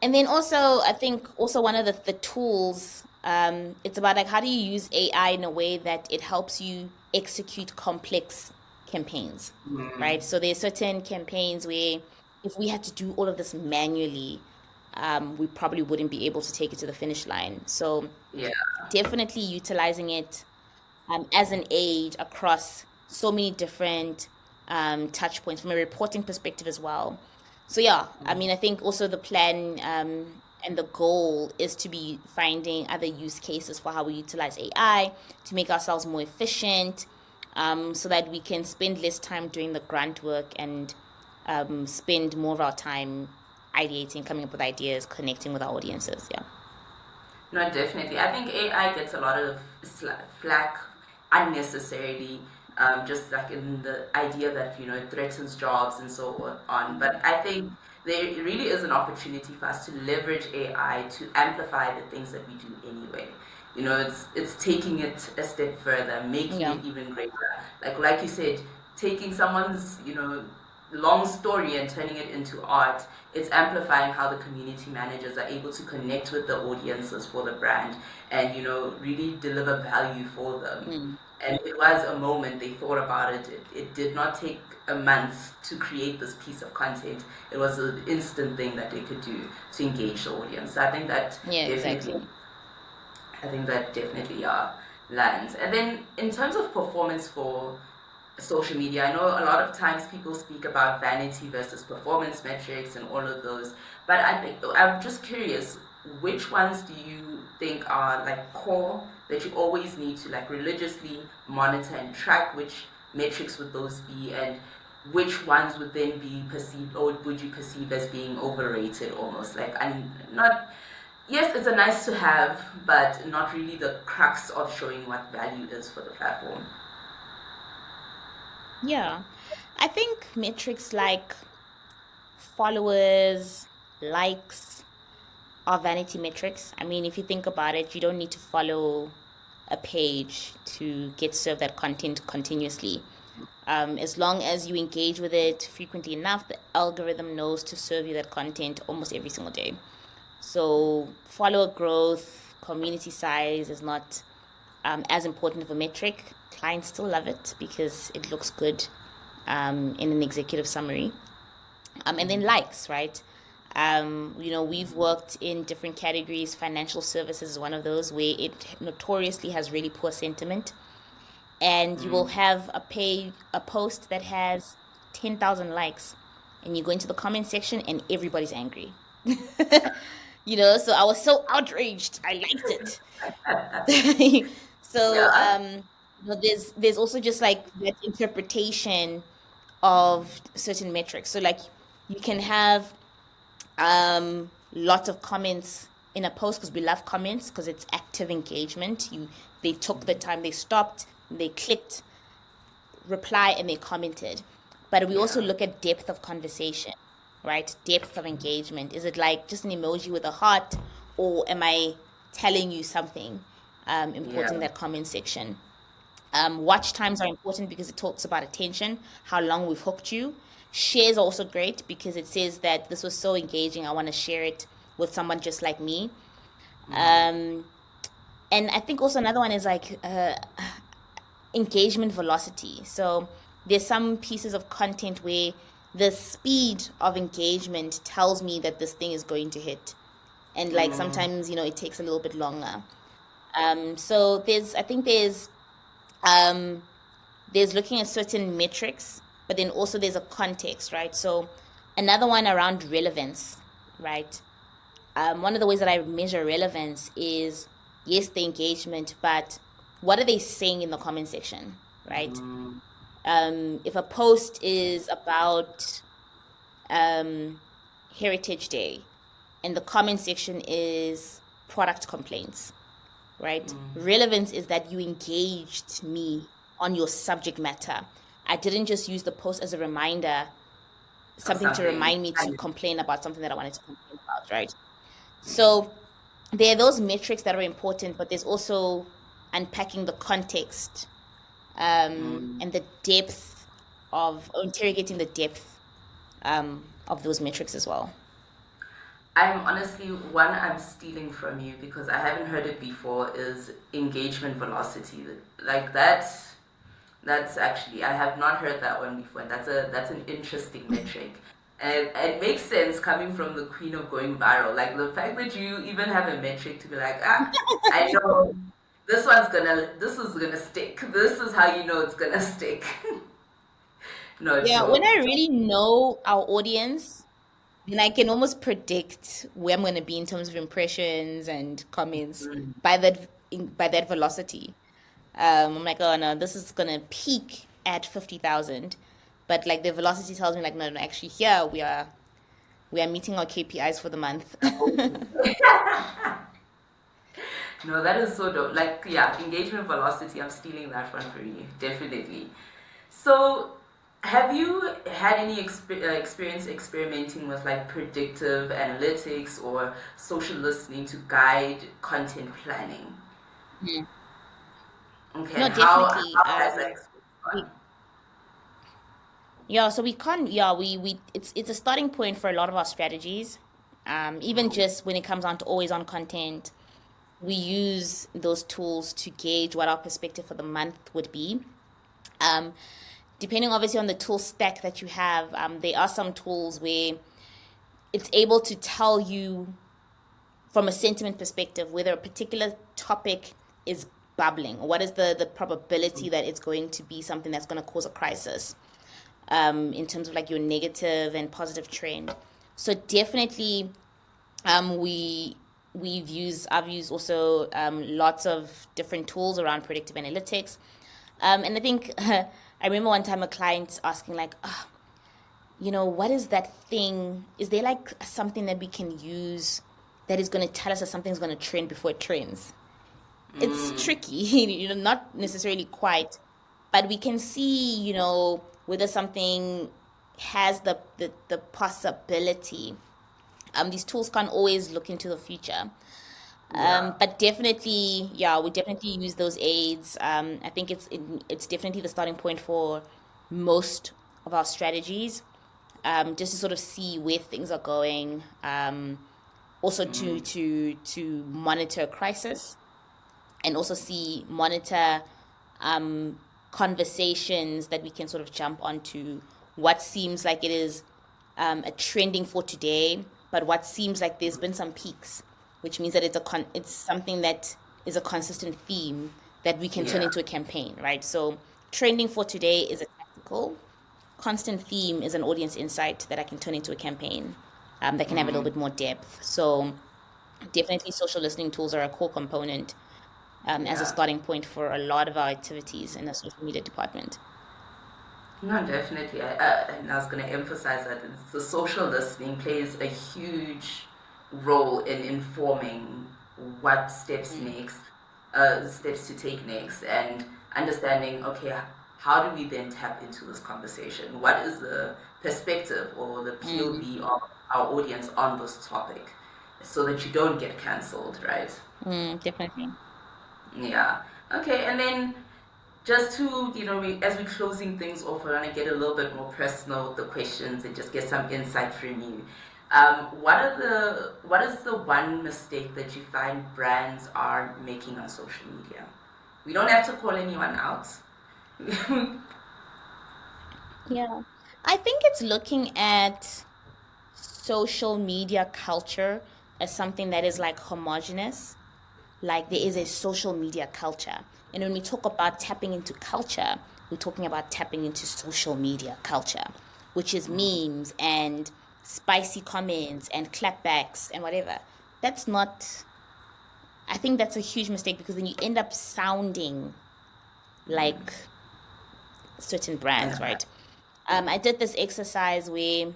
And then also, I think also one of the tools, it's about like how do you use AI in a way that it helps you execute complex campaigns, right? So there's certain campaigns where if we had to do all of this manually, we probably wouldn't be able to take it to the finish line. So Yeah. definitely utilizing it as an aid across so many different touch points from a reporting perspective as well. So yeah, I mean, I think also the plan and the goal is to be finding other use cases for how we utilize AI to make ourselves more efficient, so that we can spend less time doing the grunt work and spend more of our time ideating, coming up with ideas, connecting with our audiences. Yeah. No, definitely. I think AI gets a lot of flack unnecessarily, just like in the idea that, it threatens jobs and so on. But I think there really is an opportunity for us to leverage AI to amplify the things that we do anyway. It's taking it a step further, making Yeah. it even greater. Like you said, taking someone's, long story and turning it into art. It's amplifying how the community managers are able to connect with the audiences for the brand and really deliver value for them. Mm. and it was a moment they thought about it. It did not take a month to create this piece of content. It was an instant thing that they could do to engage the audience. So Yeah, definitely, exactly. I think that definitely lands. And then in terms of performance for social media, I know a lot of times people speak about vanity versus performance metrics and all of those, but I'm just curious, which ones do you think are like core that you always need to like religiously monitor and track? Which metrics would those be, and which ones would then be perceived, or would you perceive as being overrated almost? Like, I'm not, yes, it's a nice to have, but not really the crux of showing what value is for the platform. Yeah. I think metrics like followers, likes are vanity metrics. I mean, if you think about it, you don't need to follow a page to get served that content continuously. As long as you engage with it frequently enough, the algorithm knows to serve you that content almost every single day. So, follower growth, community size is not as important of a metric. Clients still love it because it looks good in an executive summary. And then likes, right? We've worked in different categories. Financial services is one of those where it notoriously has really poor sentiment. And you will have a post that has 10,000 likes, and you go into the comment section and everybody's angry. So I was so outraged. I liked it. so Yeah. there's also just like that interpretation of certain metrics. So like you can have lots of comments in a post because we love comments because it's active engagement. They took the time, they stopped, they clicked reply, and they commented. But we also Yeah. look at depth of conversation, right? Depth of engagement. Is it like just an emoji with a heart, or am I telling you something important in Yeah. that comment section? Watch times are important because it talks about attention, how long we've hooked you. Shares are also great because it says that this was so engaging. I want to share it with someone just like me. Um, and I think also another one is like engagement velocity. So there's some pieces of content where the speed of engagement tells me that this thing is going to hit. And like Mm, sometimes, it takes a little bit longer. So um there's looking at certain metrics, but then also there's a context, right? So another one around relevance, right? One of the ways that I measure relevance is yes, the engagement, but what are they saying in the comment section, right? mm, If a post is about um, Heritage Day and the comment section is product complaints, right? Relevance is that you engaged me on your subject matter. I didn't just use the post as a reminder, or something to something. remind me to complain about something that I wanted to complain about, right? So there are those metrics that are important, but there's also unpacking the context and the depth or interrogating the depth of those metrics as well. I'm honestly, one I'm stealing from you because I haven't heard it before is engagement velocity. Like that's actually, I have not heard that one before. That's an interesting metric. And it makes sense coming from the queen of going viral. Like the fact that you even have a metric to be like, I know this is gonna stick. This is how you know it's gonna stick. No Yeah, when joke. I really know our audience, then I can almost predict where I'm going to be in terms of impressions and comments by that velocity. I'm like, oh no, this is gonna peak at 50,000, but like the velocity tells me like, no, no, actually here we are meeting our KPIs for the month. No, that is so dope. Like, yeah, engagement velocity, I'm stealing that one from you. Definitely. So, have you had any experience experimenting with like predictive analytics or social listening to guide content planning? Mm. Okay, No, and definitely. how has that experience We, gone? yeah, so we can't. Yeah, it's a starting point for a lot of our strategies. Even just when it comes on to always on content, we use those tools to gauge what our perspective for the month would be. Um, Depending obviously on the tool stack that you have, there are some tools where it's able to tell you from a sentiment perspective whether a particular topic is bubbling, or what is the probability that it's going to be something that's going to cause a crisis, in terms of like your negative and positive trend. So definitely, we I've used also lots of different tools around predictive analytics. And I think I remember one time a client asking like, oh, what is that thing? Is there like something that we can use that is going to tell us that something's going to trend before it trends? It's tricky, not necessarily quite, but we can see, whether something has the possibility. These tools can't always look into the future. Yeah. But definitely, yeah, we definitely use those aids. I think it's definitely the starting point for most of our strategies, just to sort of see where things are going. Also to monitor a crisis, and also monitor conversations that we can sort of jump onto. What seems like it is a trending for today, but what seems like there's been some peaks, which means that it's something that is a consistent theme that we can turn Yeah. into a campaign, right? So trending for today is a tactical, constant theme is an audience insight that I can turn into a campaign, that can have a little bit more depth. So definitely social listening tools are a core component, as a Yeah. starting point for a lot of our activities in the social media department. No, definitely. And I was going to emphasize that the social listening plays a huge role in informing what steps to take next, and understanding, okay, how do we then tap into this conversation? What is the perspective or the Mm, POV of our audience on this topic, so that you don't get cancelled, right? definitely. Yeah. Okay, and then just to, as we're closing things off, I want to get a little bit more personal with the questions and just get some insight from you. What is the one mistake that you find brands are making on social media? We don't have to call anyone out. Yeah. I think it's looking at social media culture as something that is like homogenous. Like there is a social media culture. And when we talk about tapping into culture, we're talking about tapping into social media culture, which is memes and spicy comments and clapbacks and whatever. That's not, I think that's a huge mistake, because then you end up sounding like certain brands, Yeah. right? I did this exercise where,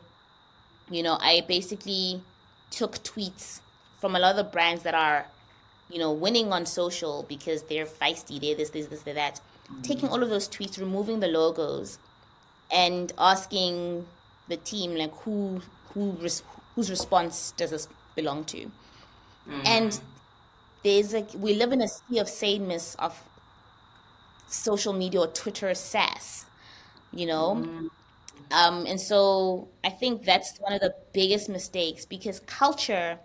I basically took tweets from a lot of the brands that are, winning on social because they're feisty, they're this, they're that. Taking all of those tweets, removing the logos, and asking the team like whose response does this belong to? And there's like we live in a sea of sameness of social media or Twitter sass, you know? And so I think that's one of the biggest mistakes, because culture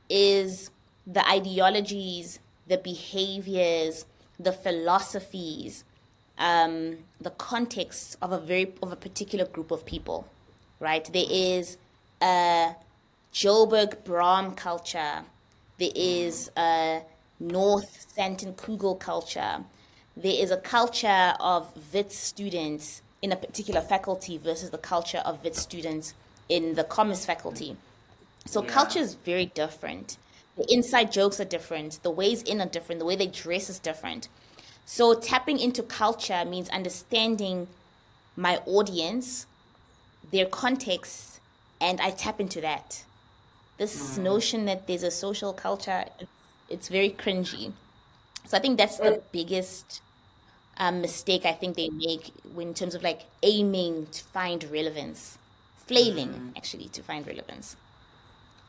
is the ideologies, the behaviors, the philosophies, the context of a particular group of people, right? There is a Joburg Brahm culture. There is a North Santon Kugel culture. There is a culture of Wits students in a particular faculty versus the culture of Wits students in the commerce faculty. So Yeah. culture is very different. The inside jokes are different. The ways in are different. The way they dress is different. So tapping into culture means understanding my audience, their context, and I tap into that. This notion that there's a social culture, it's very cringy. So I think that's the It, biggest mistake I think they make in terms of like aiming to find relevance, flailing actually to find relevance.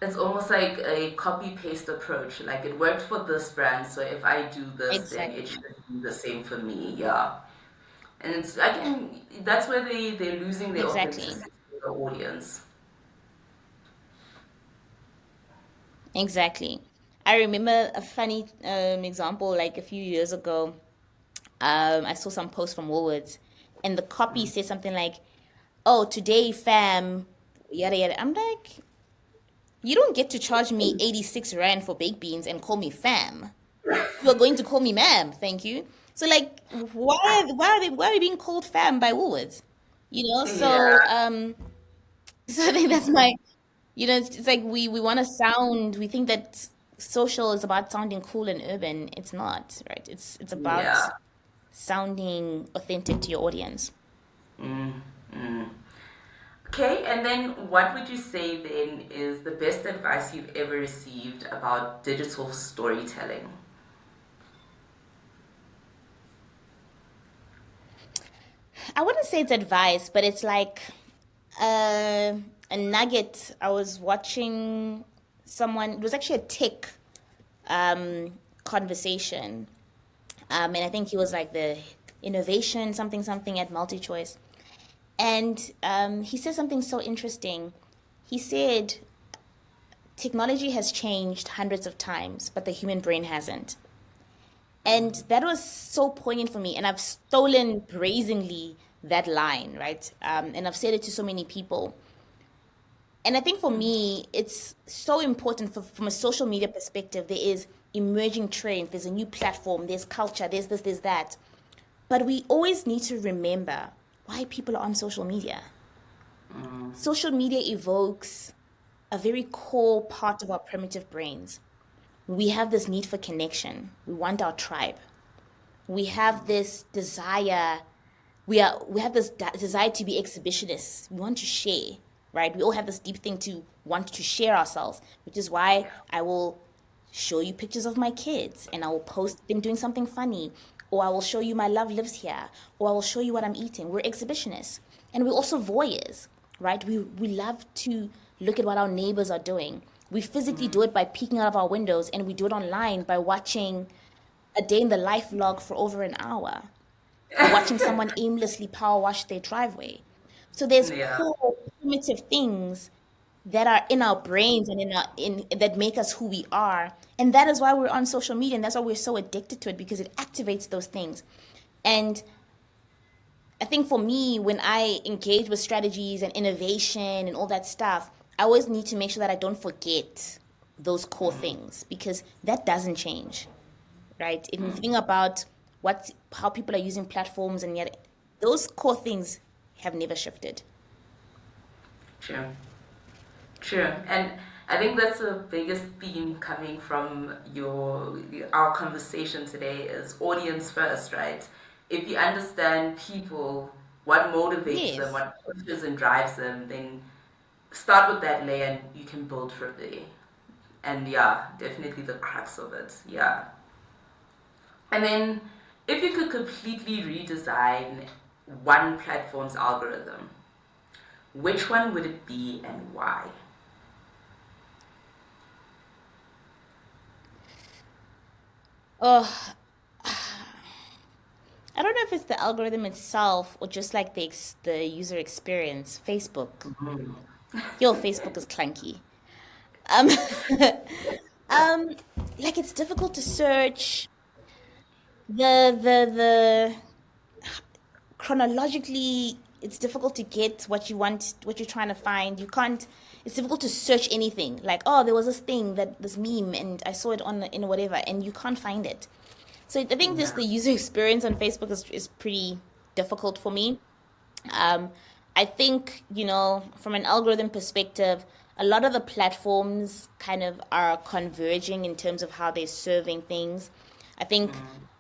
it's almost like a copy paste approach. Like, it worked for this brand, so if I do this, then it Exactly. should do the same for me. Yeah. And it's, I can, that's where they're losing their Exactly. authenticity to the audience. Exactly. I remember a funny example like a few years ago. I saw some post from Woolworths, and the copy says something like, "Oh, today, fam, yada yada." I'm like, you don't get to charge me 86 rand for baked beans and call me fam. You are going to call me ma'am, thank you. So like, why are we being called fam by Woolworths? So Yeah, so I think that's my, it's like we want to sound, we think that social is about sounding cool and urban. It's not, right? It's about yeah. sounding authentic to your audience. Mm, mm. Okay, and then what would you say then is the best advice you've ever received about digital storytelling? I wouldn't say it's advice, but it's like a nugget. I was watching someone, it was actually a tech um, conversation. And I think he was like the innovation something something at MultiChoice. And he said something so interesting. He said, technology has changed hundreds of times, but the human brain hasn't. And that was so poignant for me. And I've stolen brazenly that line, right? And I've said it to so many people. And I think for me, it's so important from a social media perspective. There is emerging trends, there's a new platform, there's culture, there's this, there's that. But we always need to remember why people are on social media. Social media evokes a very core part of our primitive brains. We have this need for connection. We want our tribe. We have this desire. We have this desire to be exhibitionists. We want to share, right? We all have this deep thing to want to share ourselves, which is why I will show you pictures of my kids and I will post them doing something funny, or I will show you my love lives here, or I will show you what I'm eating. We're exhibitionists. And we're also voyeurs, right? We love to look at what our neighbors are doing. We physically do it by peeking out of our windows, and we do it online by watching a day in the life vlog for over an hour, or watching someone aimlessly power wash their driveway. So there's Yeah, core primitive things that are in our brains and in that make us who we are. And that is why we're on social media, and that's why we're so addicted to it, because it activates those things. And I think for me, when I engage with strategies and innovation and all that stuff, I always need to make sure that I don't forget those core things, because that doesn't change, right? If you think about how people are using platforms, and yet those core things have never shifted. true. True, and I think that's the biggest theme coming from our conversation today is audience first, right? If you understand people, what motivates them, Yes. what pushes and drives them, then start with that layer and you can build from there. And yeah, definitely the crux of it. Yeah. And then if you could completely redesign one platform's algorithm, which one would it be and why? Oh, I don't know if it's the algorithm itself or just like the user experience. Facebook. Yo, Facebook is clunky. Um, um, like it's difficult to search. The chronologically, it's difficult to get what you want, what you're trying to find. You can't. It's difficult to search anything. Like, oh, there was this thing, that this meme, and I saw it on in whatever, and you can't find it. So I think just Yeah. the user experience on Facebook is pretty difficult for me. Um, I think, from an algorithm perspective, a lot of the platforms kind of are converging in terms of how they're serving things. I think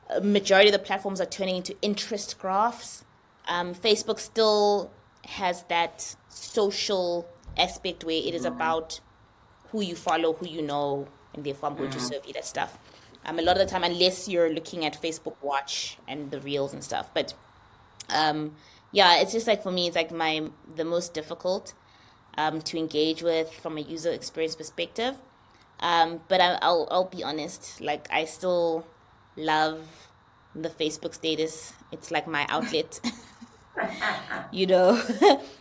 a majority of the platforms are turning into interest graphs. Facebook still has that social aspect where it is about who you follow, who you know, and therefore I'm going to serve you that stuff. A lot of the time, unless you're looking at Facebook Watch and the reels and stuff, but um, yeah, it's just like for me, it's like the most difficult to engage with from a user experience perspective. But I'll be honest, like I still love the Facebook status. It's like my outlet.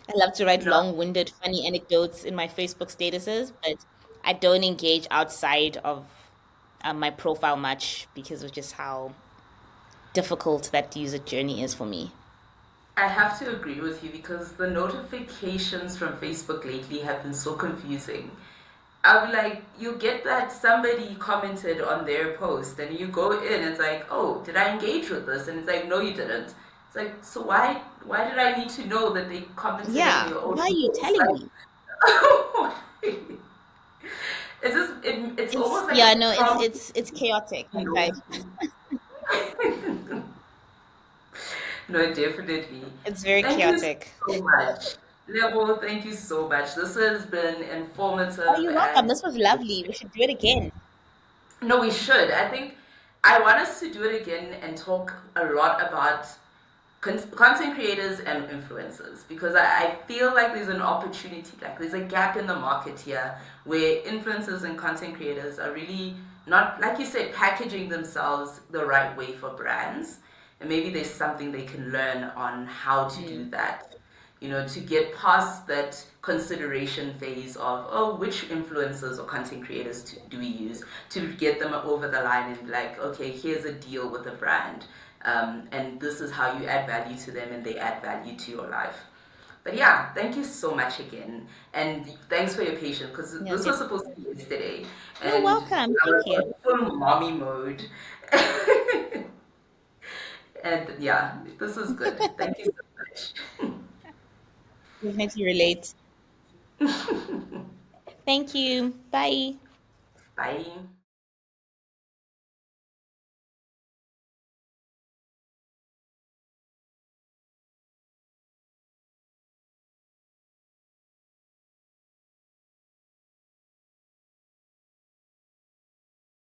I love to write No. long-winded, funny anecdotes in my Facebook statuses, but I don't engage outside of. my profile much because of just how difficult that user journey is for me. I have to agree with you because the notifications from Facebook lately have been so confusing. I'm like, you get that somebody commented on their post, and you go in, it's like, oh, did I engage with this? And it's like, no, you didn't. It's like, so why did I need to know that they commented on Yeah, your own why are you post? telling me? Like, it's It's almost like a yeah, no, prompt, it's chaotic. you Like know. No, definitely. it's very Thank you chaotic. so much. Lebo, thank you so much. This has been Oh, informative you're welcome. and This was lovely. We should do it again. no, we should. I think I want us to do it again and talk a lot about content creators and influencers because I feel like there's an opportunity, like there's a gap in the market here where influencers and content creators are really not, like you said, packaging themselves the right way for brands. And maybe there's something they can learn on how to do Mm. that, to get past that consideration phase of, oh, which influencers or content creators do we use to get them over the line and be like, okay, here's a deal with a brand. And this is how you add value to them and they add value to your life. But yeah, thank you so much again. And thanks for your patience because Yeah, this was supposed to be yesterday. you're And welcome. I Thank was you. on full mommy mode. And yeah, this is good. Thank you so much. Definitely relate. Thank you. Bye. Bye.